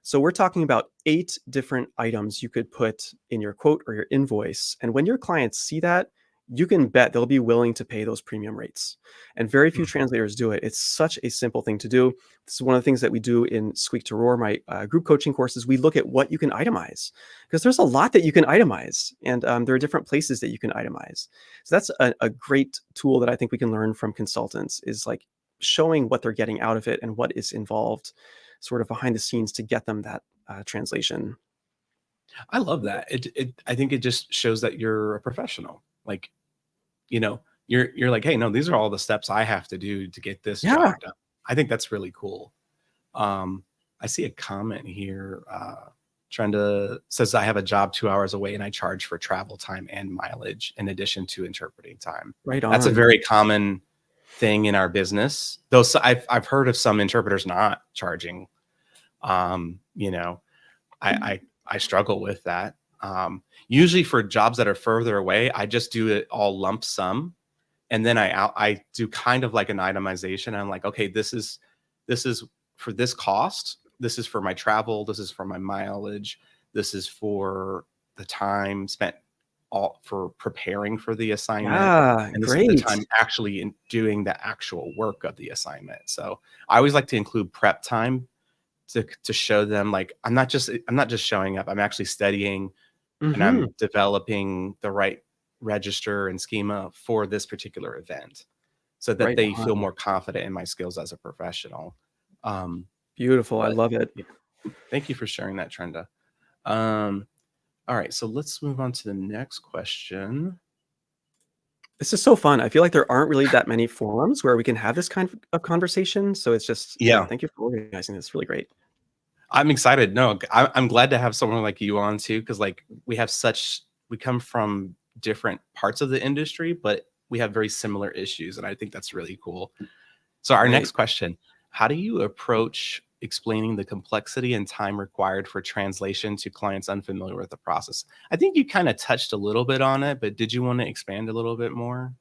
[SPEAKER 2] So we're talking about 8 different items you could put in your quote or your invoice. And when your clients see that, you can bet they'll be willing to pay those premium rates. And very few
[SPEAKER 1] Mhm.
[SPEAKER 2] translators do it. It's such a simple thing to do. This is one of the things that we do in Squeak to Roar, my group coaching courses. We look at what you can itemize because there's a lot that you can itemize, and there are different places that you can itemize. So that's a great tool that I think we can learn from consultants is like showing what they're getting out of it and what is involved sort of behind the scenes to get them that translation.
[SPEAKER 1] I love that. I think it just shows that you're a professional. Like, you're like, hey, no, these are all the steps I have to do to get this
[SPEAKER 2] Yeah.
[SPEAKER 1] job done. I think that's really cool. Um, I see a comment here. Trying to says I have a job 2 hours away and I charge for travel time and mileage in addition to interpreting time.
[SPEAKER 2] Right
[SPEAKER 1] That's a
[SPEAKER 2] on.
[SPEAKER 1] very common thing in our business. Though I've heard of some interpreters not charging. You know, I struggle with that. Usually for jobs that are further away, I just do it all lump sum, and then I do kind of like an itemization. I'm like, okay, this is for this cost. This is for my travel. This is for my mileage. This is for the time spent all for preparing for the assignment,
[SPEAKER 2] Yeah,
[SPEAKER 1] and this is the
[SPEAKER 2] great.
[SPEAKER 1] time actually in doing the actual work of the assignment. So I always like to include prep time to show them like I'm not just showing up. I'm actually studying and
[SPEAKER 2] Mhm.
[SPEAKER 1] I'm developing the right register and schema for this particular event. so that
[SPEAKER 2] Right
[SPEAKER 1] they feel
[SPEAKER 2] on.
[SPEAKER 1] more confident in my skills as a professional. Um,
[SPEAKER 2] Beautiful. I
[SPEAKER 1] but
[SPEAKER 2] love it.
[SPEAKER 1] yeah, thank you for sharing that, Trenda. Um, all right, so let's move on to the next question.
[SPEAKER 2] This is so fun. I feel like there aren't really that many forums where we can have this kind of conversation. So it's just,
[SPEAKER 1] Yeah,
[SPEAKER 2] thank you for organizing this. Really great.
[SPEAKER 1] I'm excited. No, I'm glad to have someone like you on too, because like we come from different parts of the industry, but we have very similar issues, and I think that's really cool. So our
[SPEAKER 2] Right.
[SPEAKER 1] next question: how do you approach explaining the complexity and time required for translation to clients unfamiliar with the process? I think you kind of touched a little bit on it, but did you want to expand a little bit more?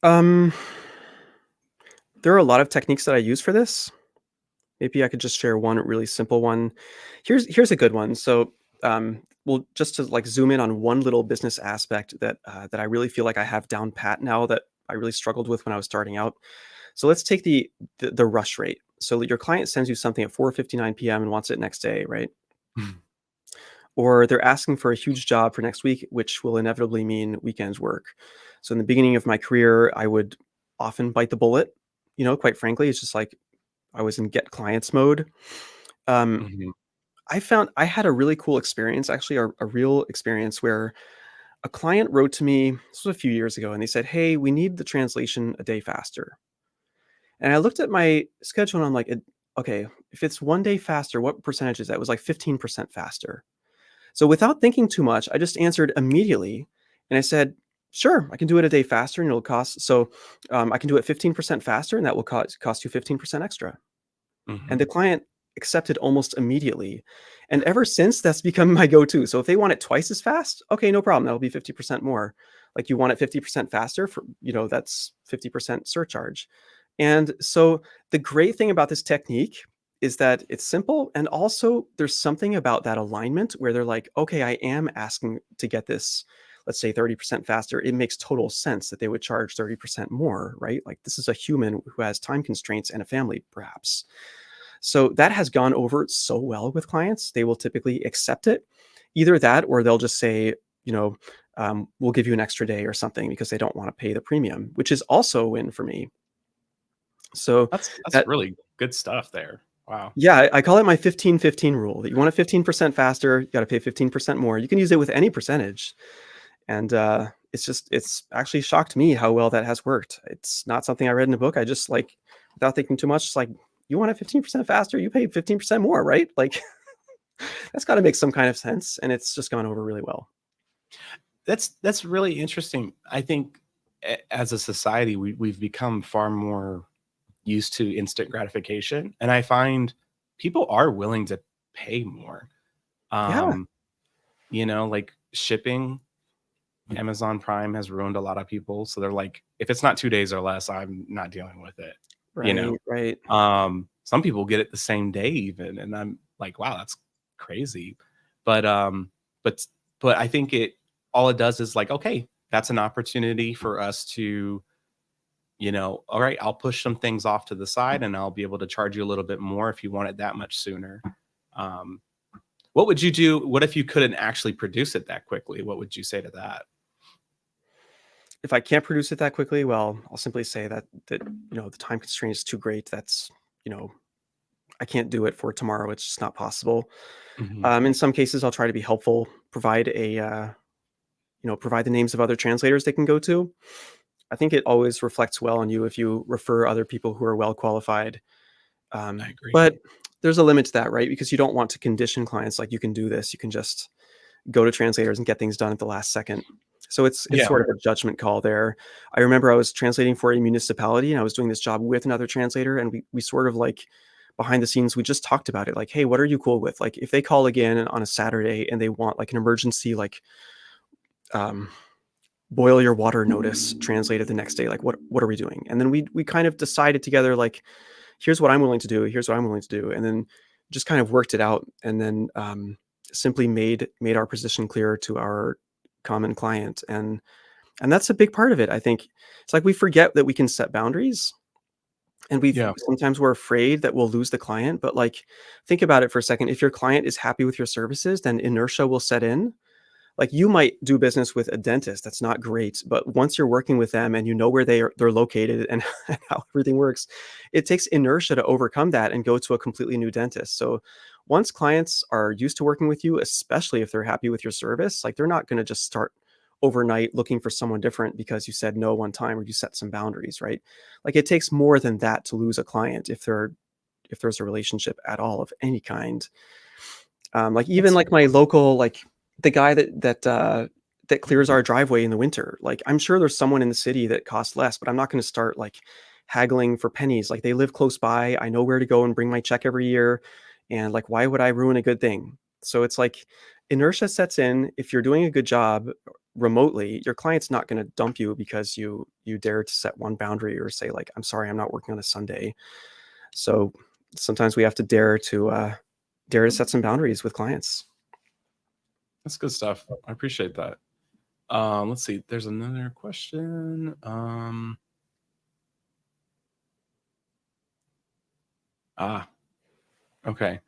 [SPEAKER 2] Um, there are a lot of techniques that I use for this. Maybe I could just share one really simple one. Here's a good one. So, well, just to like zoom in on one little business aspect that I really feel like I have down pat now that I really struggled with when I was starting out. So let's take the rush rate. So your client sends you something at 4:59 p.m. and wants it next day, right? Or they're asking for a huge job for next week, which will inevitably mean weekends work. So in the beginning of my career, I would often bite the bullet. Quite frankly, it's just like I was in get clients mode. Um,
[SPEAKER 1] Mhm.
[SPEAKER 2] I found I had a really cool experience, actually, a real experience where a client wrote to me. This was a few years ago, and they said, "Hey, we need the translation a day faster." And I looked at my schedule, and I'm like, "Okay, if it's 1 day faster, what percentage is that?" It was like 15% faster. So without thinking too much, I just answered immediately, and I said, "Sure, I can do it a day faster, and it'll cost so I can do it 15% faster, and that will cost you 15% extra." And the
[SPEAKER 1] Mhm.
[SPEAKER 2] client accepted almost immediately. And ever since, that's become my go-to. So if they want it twice as fast, okay, no problem. That'll be 50% more. Like you want it 50% faster that's 50% surcharge. And so the great thing about this technique is that it's simple. And also there's something about that alignment where they're like, okay, I am asking to get this, let's say 30% faster. It makes total sense that they would charge 30% more, right? Like this is a human who has time constraints and a family, perhaps. So that has gone over so well with clients. They will typically accept it. Either that or they'll just say, you know, we'll give you an extra day or something because they don't want to pay the premium, which is also a win for me. So
[SPEAKER 1] That's
[SPEAKER 2] that,
[SPEAKER 1] really good stuff there. Wow.
[SPEAKER 2] yeah, I call it my 15-15 rule that you want it 15% faster, you got to pay 15% more. You can use it with any percentage. And it's actually shocked me how well that has worked. It's not something I read in a book. I just like, without thinking too much, just like, you want it 15% faster, you pay 15% more, right? Like, that's got to make some kind of sense, and it's just gone over really well.
[SPEAKER 1] That's really interesting. I think as a society, we've become far more used to instant gratification, and I find people are willing to pay more.
[SPEAKER 2] Yeah,
[SPEAKER 1] Um, like shipping, Amazon Prime has ruined a lot of people, so they're like, if it's not 2 days or less, I'm not dealing with it, you
[SPEAKER 2] right,
[SPEAKER 1] know?
[SPEAKER 2] right.
[SPEAKER 1] Some people get it the same day even, and I'm like, "Wow, that's crazy." But, but I think all it does is like, okay, that's an opportunity for us to, all right, I'll push some things off to the side and I'll be able to charge you a little bit more if you want it that much sooner. Um, what would you do? What if you couldn't actually produce it that quickly? What would you say to that?
[SPEAKER 2] If I can't produce it that quickly, well, I'll simply say that the time constraint is too great. That's you know I can't do it for tomorrow. It's just not possible.
[SPEAKER 1] Mhm.
[SPEAKER 2] In some cases, I'll try to be helpful, provide the names of other translators they can go to. I think it always reflects well on you if you refer other people who are well qualified.
[SPEAKER 1] I agree.
[SPEAKER 2] But there's a limit to that, right? Because you don't want to condition clients like you can do this. You can just go to translators and get things done at the last second. So it's
[SPEAKER 1] Yeah.
[SPEAKER 2] sort of a judgment call there. I remember I was translating for a municipality and I was doing this job with another translator, and we sort of like behind the scenes we just talked about it, like, hey, what are you cool with? Like if they call again on a Saturday and they want like an emergency, like um boil your water notice translated the next day, like what are we doing? And then we kind of decided together, like, here's what I'm willing to do, here's what I'm willing to do, and then just kind of worked it out, and then simply made our position clear to our common client. And that's a big part of it, I think. It's like we forget that we can set boundaries, and
[SPEAKER 1] Yeah.
[SPEAKER 2] sometimes we're afraid that we'll lose the client. But like, think about it for a second. If your client is happy with your services, then inertia will set in. Like, you might do business with a dentist, that's not great, but once you're working with them and you know where they're located and how everything works, it takes inertia to overcome that and go to a completely new dentist. So once clients are used to working with you, especially if they're happy with your service, like, they're not gonna just start overnight looking for someone different because you said no one time or you set some boundaries, right? Like, it takes more than that to lose a client if there's a relationship at all of any kind. Like, even
[SPEAKER 1] That's
[SPEAKER 2] like my local, like the guy that clears our driveway in the winter. Like, I'm sure there's someone in the city that costs less, but I'm not going to start like haggling for pennies. Like, they live close by. I know where to go and bring my check every year. And like, why would I ruin a good thing? So it's like inertia sets in. If you're doing a good job remotely, your client's not going to dump you because you dare to set one boundary or say like, I'm sorry, I'm not working on a Sunday. So sometimes we have to dare to set some boundaries with clients.
[SPEAKER 1] good stuff. I appreciate that. Let's see. There's another question. Ah, okay.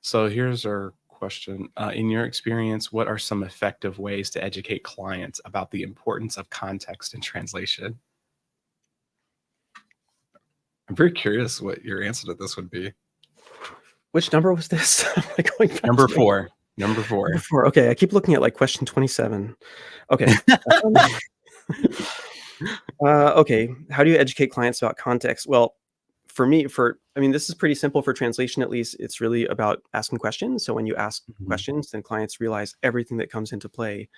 [SPEAKER 1] So here's our question. In your experience, what are some effective ways to educate clients about the importance of context and translation? I'm very curious what your answer to this would be.
[SPEAKER 2] Which number was this? Am I going back
[SPEAKER 1] Number
[SPEAKER 2] to my
[SPEAKER 1] four. Number
[SPEAKER 2] number
[SPEAKER 1] four.
[SPEAKER 2] 4? Okay, I keep looking at, like, question 27. Okay. Um, okay, how do you educate clients about context? Well, for me, I mean, this is pretty simple for translation, at least. It's really about asking questions. So when you ask
[SPEAKER 1] Mhm.
[SPEAKER 2] questions, then clients realize everything that comes into play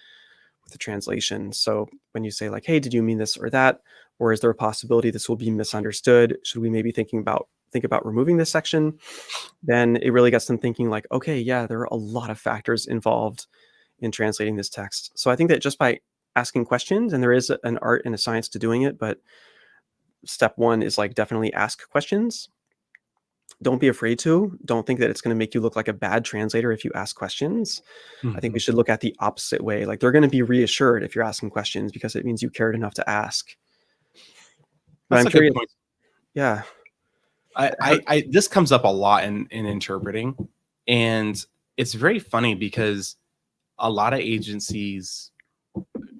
[SPEAKER 2] with the translation. So when you say like, "Hey, did you mean this or that?" Or is there a possibility this will be misunderstood? Should we maybe think about removing this section? Then it really gets them thinking like, okay, yeah, there are a lot of factors involved in translating this text. So I think that just by asking questions, and there is an art and a science to doing it, but step one is like definitely ask questions. Don't be afraid to. Don't think that it's going to make you look like a bad translator if you ask questions. I think we
[SPEAKER 1] Mhm.
[SPEAKER 2] should look at the opposite way. Like, they're going to be reassured if you're asking questions because it means you cared enough to ask. But
[SPEAKER 1] That's
[SPEAKER 2] I'm
[SPEAKER 1] a good
[SPEAKER 2] curious,
[SPEAKER 1] point.
[SPEAKER 2] yeah. How,
[SPEAKER 1] This comes up a lot in interpreting, and it's very funny because a lot of agencies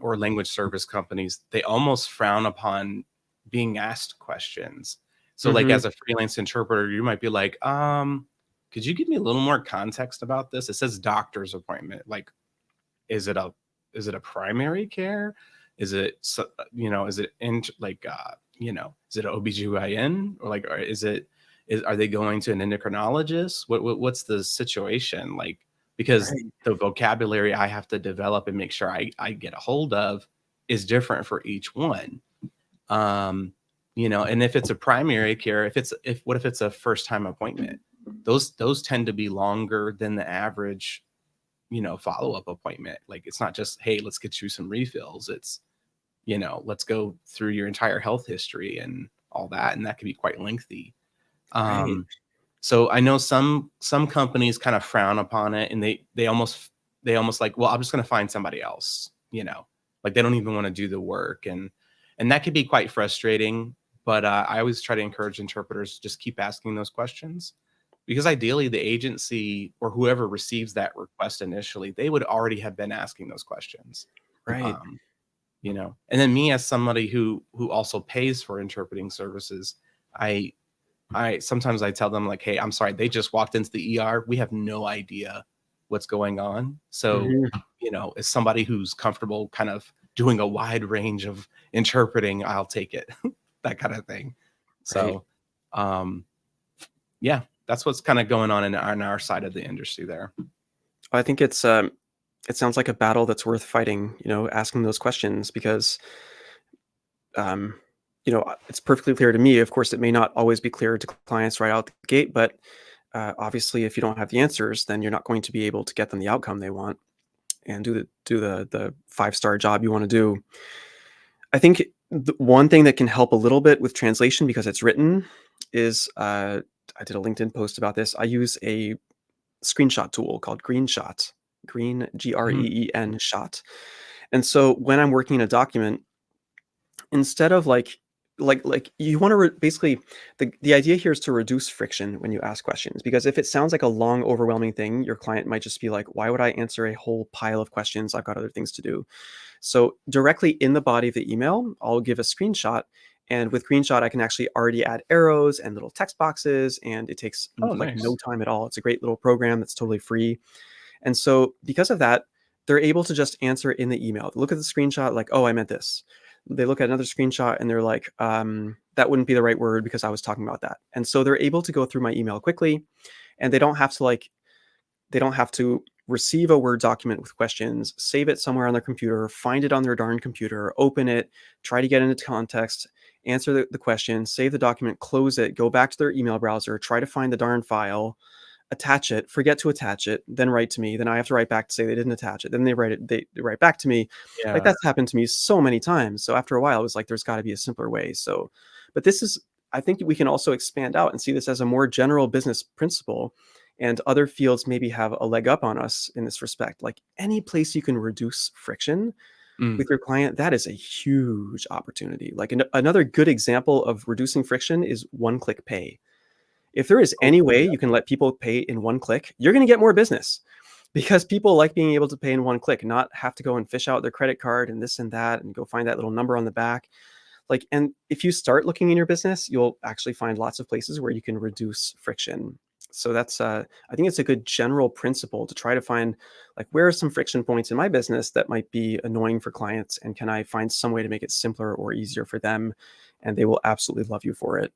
[SPEAKER 1] or language service companies, they almost frown upon being asked questions. So like
[SPEAKER 2] mhm,
[SPEAKER 1] as a freelance interpreter, you might be like, could you give me a little more context about this? It says doctor's appointment. Like, is it a primary care? Is it is it in like is it an OBGYN, or like, or are they going to an endocrinologist? What's the situation like? Because
[SPEAKER 2] right,
[SPEAKER 1] the vocabulary I have to develop and make sure I get a hold of is different for each one. Um, and if it's a primary care, if what if it's a first time appointment? Those tend to be longer than the average, follow-up appointment. Like, it's not just, hey, let's get you some refills. It's, let's go through your entire health history and all that. And that can be quite lengthy.
[SPEAKER 2] right,
[SPEAKER 1] Um, so I know some companies kind of frown upon it, and they almost like, well, I'm just going to find somebody else, like they don't even want to do the work, and that could be quite frustrating. But I always try to encourage interpreters to just keep asking those questions, because ideally the agency or whoever receives that request initially, they would already have been asking those questions.
[SPEAKER 2] right.
[SPEAKER 1] Um, and then me, as somebody who also pays for interpreting services, I I sometimes I tell them like, "Hey, I'm sorry, they just walked into the ER. We have no idea what's going on." So,
[SPEAKER 2] Mhm,
[SPEAKER 1] as somebody who's comfortable kind of doing a wide range of interpreting, I'll take it. That kind of thing.
[SPEAKER 2] right.
[SPEAKER 1] So, um, yeah, that's what's kind of going on on our side of the industry there.
[SPEAKER 2] I think it sounds like a battle that's worth fighting, asking those questions because, um, it's perfectly clear to me. Of course, it may not always be clear to clients right out the gate, but obviously, if you don't have the answers, then you're not going to be able to get them the outcome they want and do the 5-star job you want to do. I think the one thing that can help a little bit with translation because it's written is I did a LinkedIn post about this. I use a screenshot tool called GreenShot, Green
[SPEAKER 1] Mhm.
[SPEAKER 2] GREEN shot. And so when I'm working in a document, instead of like like you want to basically the idea here is to reduce friction when you ask questions, because if it sounds like a long overwhelming thing, your client might just be like, why would I answer a whole pile of questions? I've got other things to do. So directly in the body of the email, I'll give a screenshot. And with Screenshot, I can actually already add arrows and little text boxes, and it takes
[SPEAKER 1] Oh,
[SPEAKER 2] like no
[SPEAKER 1] nice.
[SPEAKER 2] time at all. It's a great little program that's totally free. And so because of that, they're able to just answer in the email. Look at the screenshot, like, oh, I meant this. They look at another screenshot and they're like, that wouldn't be the right word because I was talking about that. And so they're able to go through my email quickly, and they don't have to receive a Word document with questions, save it somewhere on their computer, find it on their darn computer, open it, try to get into context, answer the question, save the document, close it, go back to their email browser, try to find the darn file, attach it, forget to attach it, then write to me. Then I have to write back to say they didn't attach it. Then they write back to me. Like,
[SPEAKER 1] Yeah.
[SPEAKER 2] that's happened to me so many times. So after a while, it was like, there's got to be a simpler way. So, but this is, I think we can also expand out and see this as a more general business principle. And other fields maybe have a leg up on us in this respect. Like, any place you can reduce friction
[SPEAKER 1] Mm.
[SPEAKER 2] with your client, that is a huge opportunity. Like, another good example of reducing friction is one-click pay. If there is
[SPEAKER 1] Oh,
[SPEAKER 2] any way
[SPEAKER 1] yeah.
[SPEAKER 2] you can let people pay in one click, you're going to get more business, because people like being able to pay in one click, not have to go and fish out their credit card and this and that and go find that little number on the back. Like, and if you start looking in your business, you'll actually find lots of places where you can reduce friction. So that's, I think it's a good general principle to try to find, like, where are some friction points in my business that might be annoying for clients, and can I find some way to make it simpler or easier for them? And they will absolutely love you for it.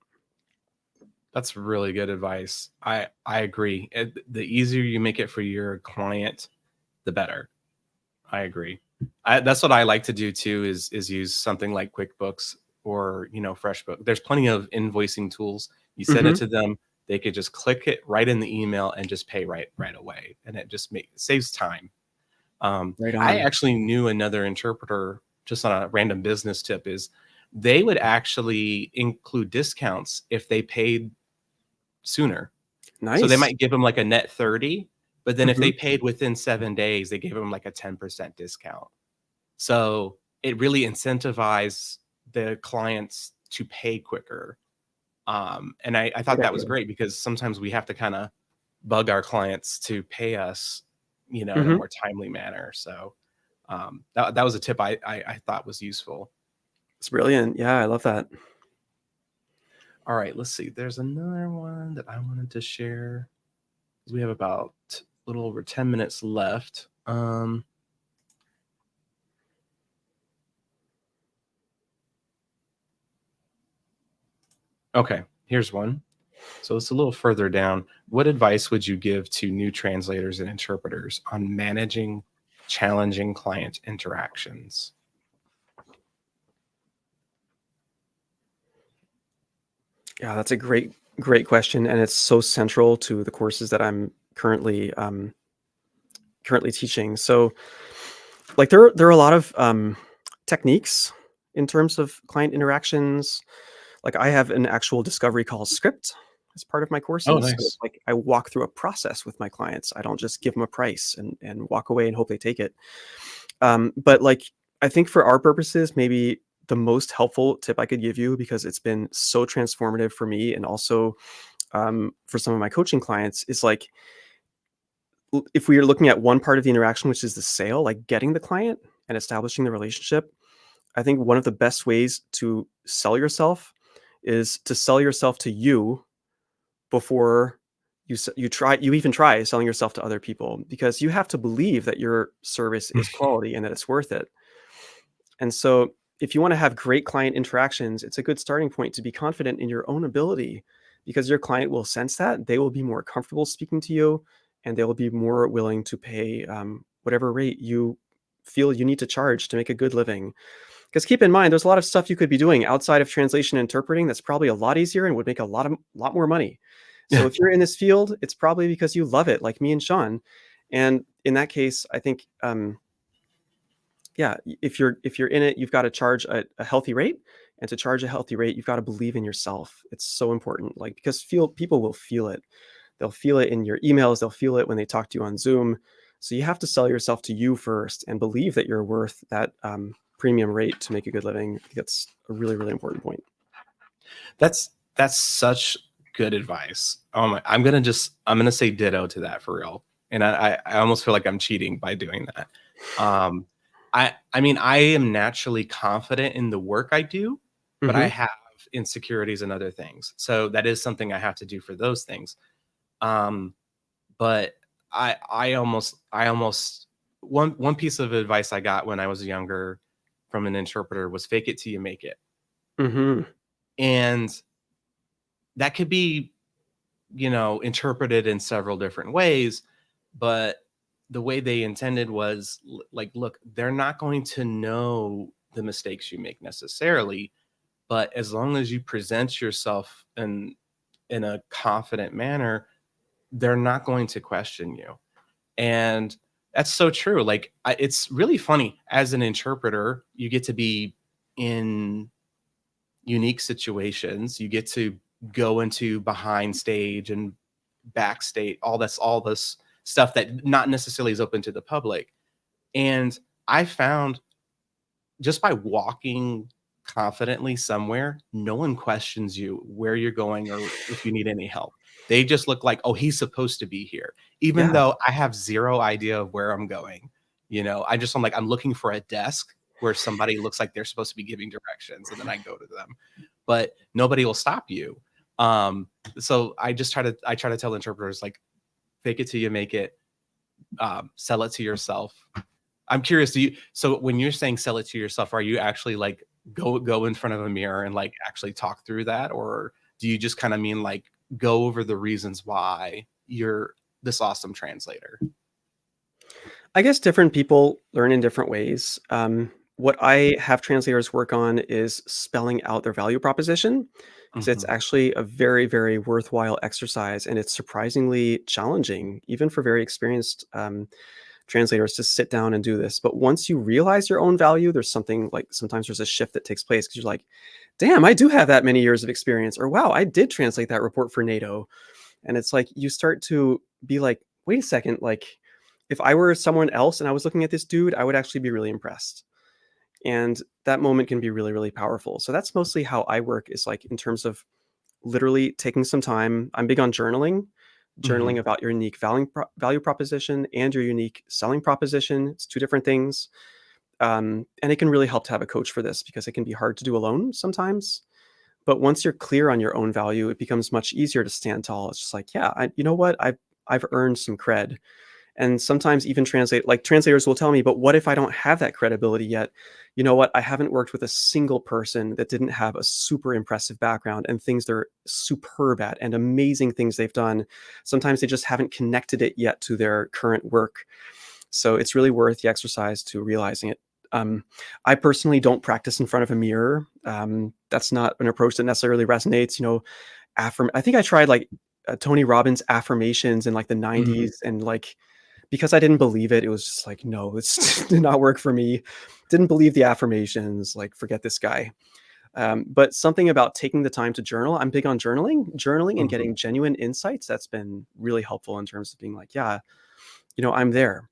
[SPEAKER 1] That's really good advice. I agree. The easier you make it for your client, the better. I agree. That's what I like to do too. Is use something like QuickBooks or FreshBook. There's plenty of invoicing tools. You send it
[SPEAKER 2] Hmm.
[SPEAKER 1] to them, they could just click it right in the email and just pay right away, and it just saves time.
[SPEAKER 2] Right
[SPEAKER 1] I
[SPEAKER 2] on.
[SPEAKER 1] actually knew another interpreter, just on a random business tip, is they would actually include discounts if they paid sooner. So they
[SPEAKER 2] Nice.
[SPEAKER 1] might give them like a net 30, but then if
[SPEAKER 2] Mhm.
[SPEAKER 1] they paid within 7 days, they gave them like a 10% discount. So it really incentivized the clients to pay quicker. And I thought
[SPEAKER 2] Great
[SPEAKER 1] that was
[SPEAKER 2] idea.
[SPEAKER 1] great because sometimes we have to kind of bug our clients to pay us, in a
[SPEAKER 2] Mhm.
[SPEAKER 1] more timely manner. So that was a tip I thought was useful.
[SPEAKER 2] It's brilliant. Yeah, I love that.
[SPEAKER 1] All right, let's see. There's another one that I wanted to share. We have about a little over 10 minutes left. Okay, here's one. So it's a little further down. What advice would you give to new translators and interpreters on managing challenging client interactions?
[SPEAKER 2] Yeah, that's a great question, and it's so central to the courses that I'm currently teaching. So, like, there are a lot of techniques in terms of client interactions. Like, I have an actual discovery call script as part of my
[SPEAKER 1] Oh,
[SPEAKER 2] courses. So it's
[SPEAKER 1] nice.
[SPEAKER 2] like I walk through a process with my clients. I don't just give them a price and walk away and hope they take it. But, like, I think for our purposes, maybe the most helpful tip I could give you, because it's been so transformative for me and also for some of my coaching clients, is like, if we are looking at one part of the interaction, which is the sale, like getting the client and establishing the relationship, I think one of the best ways to sell yourself is to sell yourself to you before you even try selling yourself to other people, because you have to believe that your service is quality and that it's worth it. And so, if you want to have great client interactions, it's a good starting point to be confident in your own ability, because your client will sense that. They will be more comfortable speaking to you, and they will be more willing to pay whatever rate you feel you need to charge to make a good living. Because keep in mind, there's a lot of stuff you could be doing outside of translation and interpreting that's probably a lot easier and would make a lot more money. So
[SPEAKER 1] Yeah.
[SPEAKER 2] if you're in this field, it's probably because you love it, like me and Sean. And in that case, I think yeah, if you're in it, you've got to charge a healthy rate, and to charge a healthy rate, you've got to believe in yourself. It's so important, like, because feel people will feel it. They'll feel it in your emails. They'll feel it when they talk to you on Zoom. So you have to sell yourself to you first and believe that you're worth that premium rate to make a good living. I think that's a really important point.
[SPEAKER 1] That's such good advice. Oh my, I'm gonna say ditto to that for real. And I almost feel like I'm cheating by doing that. Um, I mean, I am naturally confident in the work I do, but I
[SPEAKER 2] Mhm.
[SPEAKER 1] have insecurities and other things. So that is something I have to do for those things. Um, but I almost one piece of advice I got when I was younger from an interpreter was fake it till you make it.
[SPEAKER 2] Mhm.
[SPEAKER 1] And that could be, interpreted in several different ways, but the way they intended was like, look, they're not going to know the mistakes you make necessarily, but as long as you present yourself in a confident manner, they're not going to question you. And that's so true. Like, it's really funny as an interpreter, you get to be in unique situations. You get to go into behind stage and backstage, all this stuff that not necessarily is open to the public. And I found just by walking confidently somewhere, no one questions you where you're going or if you need any help. They just look like, oh, he's supposed to be here, even
[SPEAKER 2] Yeah.
[SPEAKER 1] though I have zero idea of where I'm going. I'm like, I'm looking for a desk where somebody looks like they're supposed to be giving directions, and then I go to them, but nobody will stop you. Um, so I try to tell interpreters, like, fake it till you make it, sell it to yourself. I'm curious, so when you're saying sell it to yourself, are you actually like go in front of a mirror and like actually talk through that? Or do you just kind of mean like go over the reasons why you're this awesome translator?
[SPEAKER 2] I guess different people learn in different ways. What I have translators work on is spelling out their value proposition, because it's
[SPEAKER 1] Mhm.
[SPEAKER 2] actually a very, very worthwhile exercise, and it's surprisingly challenging, even for very experienced translators, to sit down and do this. But once you realize your own value, there's something like sometimes there's a shift that takes place because you're like, damn, I do have that many years of experience, or wow, I did translate that report for NATO. And it's like you start to be like, wait a second, like if I were someone else and I was looking at this dude, I would actually be really impressed. And that moment can be really, really powerful. So that's mostly how I work, is like in terms of literally taking some time. I'm big on journaling,
[SPEAKER 1] Mhm.
[SPEAKER 2] journaling about your unique value proposition and your unique selling proposition. It's two different things. And it can really help to have a coach for this because it can be hard to do alone sometimes. But once you're clear on your own value, it becomes much easier to stand tall. It's just like, yeah, you know what? I've earned some cred. And sometimes even translators will tell me, but what if I don't have that credibility yet? You know what? I haven't worked with a single person that didn't have a super impressive background and things they're superb at and amazing things they've done. Sometimes they just haven't connected it yet to their current work. So it's really worth the exercise to realizing it. Um, I personally don't practice in front of a mirror. That's not an approach that necessarily resonates. I think I tried like Tony Robbins affirmations in like the
[SPEAKER 1] Mhm.
[SPEAKER 2] 90s, and like because I didn't believe it, it was just like, no, it's did not work for me. Didn't believe the affirmations, like forget this guy. But something about taking the time to journal. I'm big on journaling and
[SPEAKER 1] Mhm.
[SPEAKER 2] getting genuine insights. That's been really helpful in terms of being like, yeah, I'm there.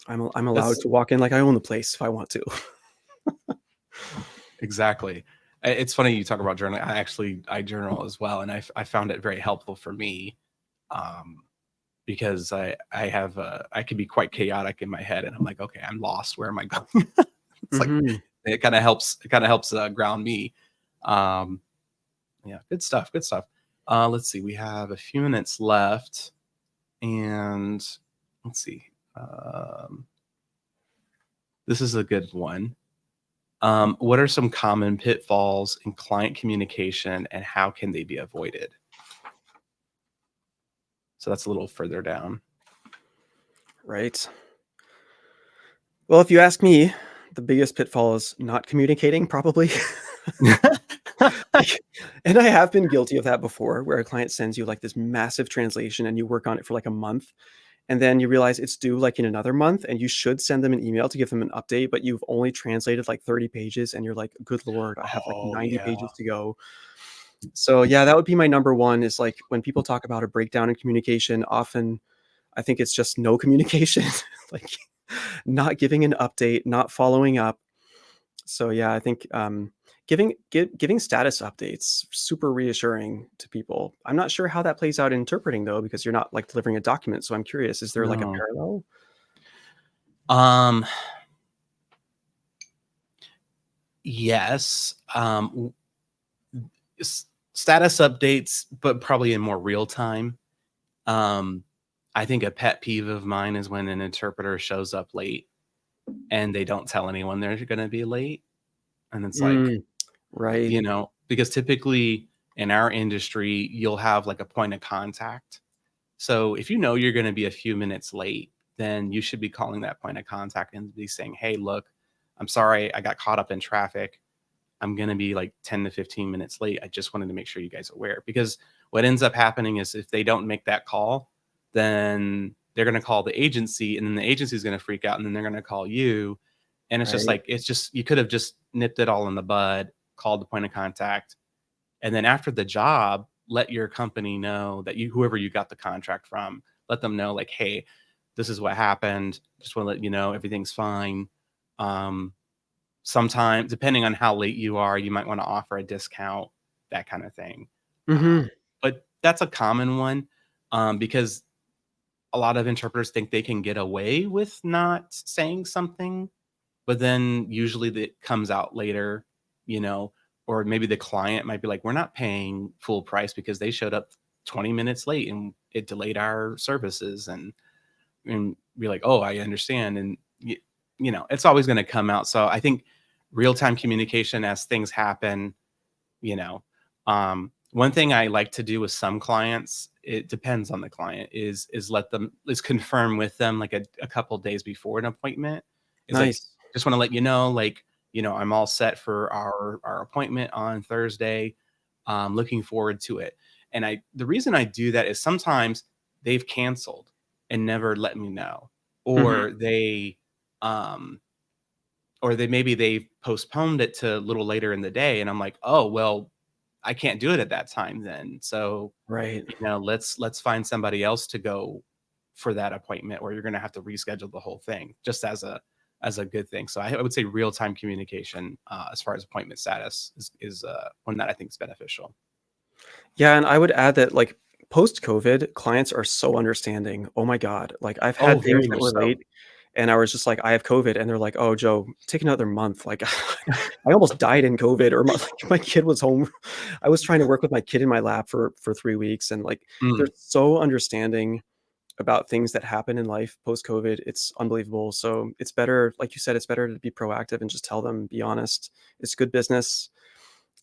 [SPEAKER 2] I'm allowed
[SPEAKER 1] That's
[SPEAKER 2] to walk in like I own the place if I want to.
[SPEAKER 1] exactly. It's funny you talk about journaling. I journal as well, and I found it very helpful for me. Um, because I can be quite chaotic in my head, and I'm like, okay, I'm lost. Where am I going? It's like
[SPEAKER 2] Mhm.
[SPEAKER 1] it kind of helps ground me. Um, yeah, good stuff. Good stuff. Let's see. We have a few minutes left, and let's see. Um, this is a good one. What are some common pitfalls in client communication, and how can they be avoided? So that's a little further down.
[SPEAKER 2] Right. Well, if you ask me, the biggest pitfall is not communicating, probably. Like, and I have been guilty of that before, where a client sends you like this massive translation and you work on it for like a month, and then you realize it's due like in another month, and you should send them an email to give them an update, but you've only translated like 30 pages, and you're like, good Lord, I have like
[SPEAKER 1] Oh
[SPEAKER 2] 90
[SPEAKER 1] yeah.
[SPEAKER 2] pages to go. So yeah, that would be my number one, is like when people talk about a breakdown in communication, often I think it's just no communication, like not giving an update, not following up. So yeah, I think Giving status updates, super reassuring to people. I'm not sure how that plays out in interpreting though, because you're not like delivering a document. So I'm curious, is there like a
[SPEAKER 1] No.
[SPEAKER 2] parallel?
[SPEAKER 1] Um, yes. Status updates, but probably in more real time. Um, I think a pet peeve of mine is when an interpreter shows up late and they don't tell anyone they're going to be late. And it's like,
[SPEAKER 2] Mm, right.
[SPEAKER 1] because typically in our industry, you'll have like a point of contact. So if you know you're going to be a few minutes late, then you should be calling that point of contact and be saying, hey, look, I'm sorry, I got caught up in traffic. I'm going to be like 10 to 15 minutes late. I just wanted to make sure you guys are aware, because what ends up happening is if they don't make that call, then they're going to call the agency, and then the agency is going to freak out, and then they're going to call you. And it's just
[SPEAKER 2] Right.
[SPEAKER 1] like, you could have just nipped it all in the bud, called the point of contact. And then after the job, let your company know that whoever you got the contract from, let them know like, hey, this is what happened. Just want to let you know everything's fine. Um, Sometimes, depending on how late you are, you might want to offer a discount, that kind of thing.
[SPEAKER 2] Hmm.
[SPEAKER 1] But that's a common one, because a lot of interpreters think they can get away with not saying something, but then usually that comes out later, you know, or maybe the client might be like, we're not paying full price because they showed up 20 minutes late and it delayed our services. And be like, oh, I understand. And it's always going to come out. So I think real-time communication as things happen, you know, one thing I like to do with some clients, it depends on the client, is confirm with them like a couple days before an appointment. Is like,
[SPEAKER 2] Nice.
[SPEAKER 1] just want to let you know, like, I'm all set for our appointment on Thursday. Looking forward to it. And the reason I do that is sometimes they've canceled and never let me know,
[SPEAKER 2] Hmm.
[SPEAKER 1] or um maybe they postponed it to a little later in the day, and I'm like, oh well, I can't do it at that time then. So,
[SPEAKER 2] Right.
[SPEAKER 1] let's find somebody else to go for that appointment, or you're going to have to reschedule the whole thing, just as a good thing. So I would say real time communication, as far as appointment status, is one that I think is beneficial.
[SPEAKER 2] Yeah, and I would add that like post COVID, clients are so understanding. Oh my God. Like I've
[SPEAKER 1] Oh,
[SPEAKER 2] had
[SPEAKER 1] very
[SPEAKER 2] things that
[SPEAKER 1] much
[SPEAKER 2] were
[SPEAKER 1] so.
[SPEAKER 2] late and I was just like, I have COVID. And they're like, oh, Joe, take another month. Like I almost died in COVID or like, my kid was home. I was trying to work with my kid in my lap for 3 weeks. And like they're
[SPEAKER 1] Mm.
[SPEAKER 2] so understanding about things that happen in life post COVID. It's unbelievable. So it's better, like you said, it's better to be proactive and just tell them, be honest. It's good business.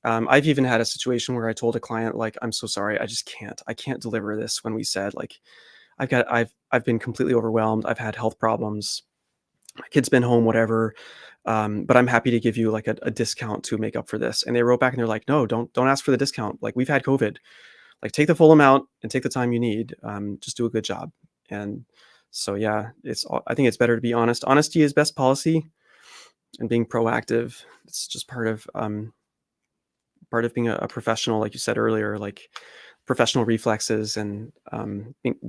[SPEAKER 2] I've even had a situation where I told a client, like, "I'm so sorry, I can't deliver this," when we said, like, I've been completely overwhelmed, I've had health problems, my kid's been home, whatever, but I'm happy to give you, like, a discount to make up for this." And they wrote back and they're like, "No, don't ask for the discount, like, we've had COVID. Like, take the full amount and take the time you need, just do a good job." And so, yeah, I think it's better to be honest. Honesty is best policy, and being proactive, it's just part of being a professional, like you said earlier, like professional reflexes and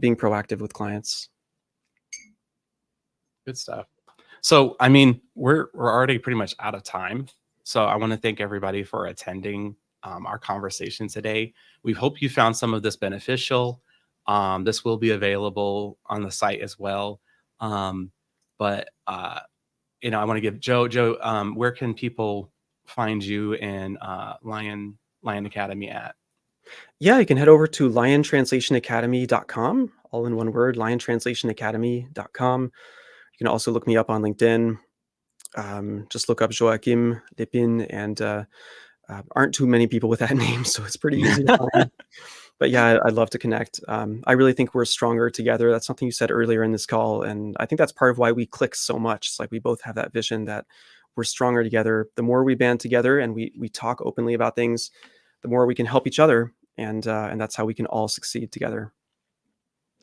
[SPEAKER 2] being proactive with clients.
[SPEAKER 1] Good stuff. So, I mean, we're already pretty much out of time. So, I want to thank everybody for attending, our conversation today. We hope you found some of this beneficial. This will be available on the site as well. Um, but I want to give Joe. Where can people find you and Lion Academy at?
[SPEAKER 2] Yeah, you can head over to liontranslationacademy.com, all in one word, liontranslationacademy.com. You can also look me up on LinkedIn. Just look up Joachim Lipin, and aren't too many people with that name, so it's pretty easy to find. But yeah, I'd love to connect. I really think we're stronger together. That's something you said earlier in this call, and I think that's part of why we click so much. It's like we both have that vision that we're stronger together. The more we band together and we talk openly about things, the more we can help each other, and that's how we can all succeed together.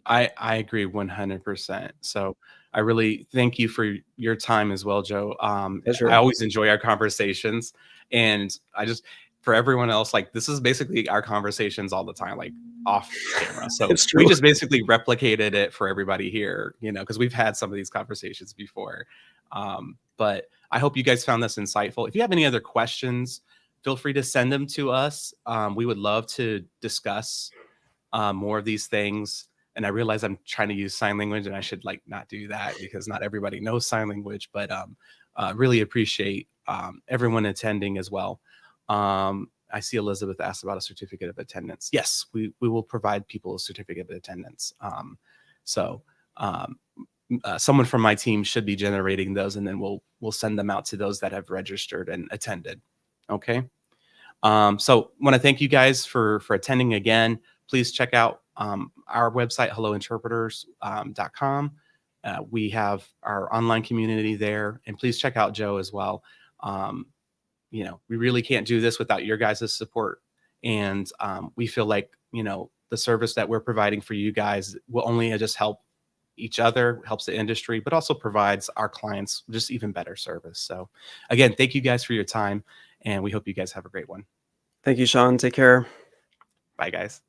[SPEAKER 1] I agree 100%. So I really thank you for your time as well, Joe. I
[SPEAKER 2] Pleasure.
[SPEAKER 1] always enjoy our conversations, and I just, for everyone else, like, this is basically our conversations all the time, like off camera. So
[SPEAKER 2] It's
[SPEAKER 1] we
[SPEAKER 2] true.
[SPEAKER 1] just basically replicated it for everybody here, because we've had some of these conversations before. But I hope you guys found this insightful. If you have any other questions, feel free to send them to us. We would love to discuss more of these things. And I realize I'm trying to use sign language, and I should like not do that because not everybody knows sign language. But really appreciate everyone attending as well. I see Elizabeth asked about a certificate of attendance. Yes, we will provide people a certificate of attendance. So someone from my team should be generating those, and then we'll send them out to those that have registered and attended. Okay. So want to thank you guys for attending again. Please check out our website, hellointerpreters.com. We have our online community there, and please check out Joe as well. You know, we really can't do this without your guys' support. And we feel like, you know, the service that we're providing for you guys will only just help each other, helps the industry, but also provides our clients just even better service. So again, thank you guys for your time, and we hope you guys have a great one.
[SPEAKER 2] Thank you, Sean. Take care.
[SPEAKER 1] Bye, guys.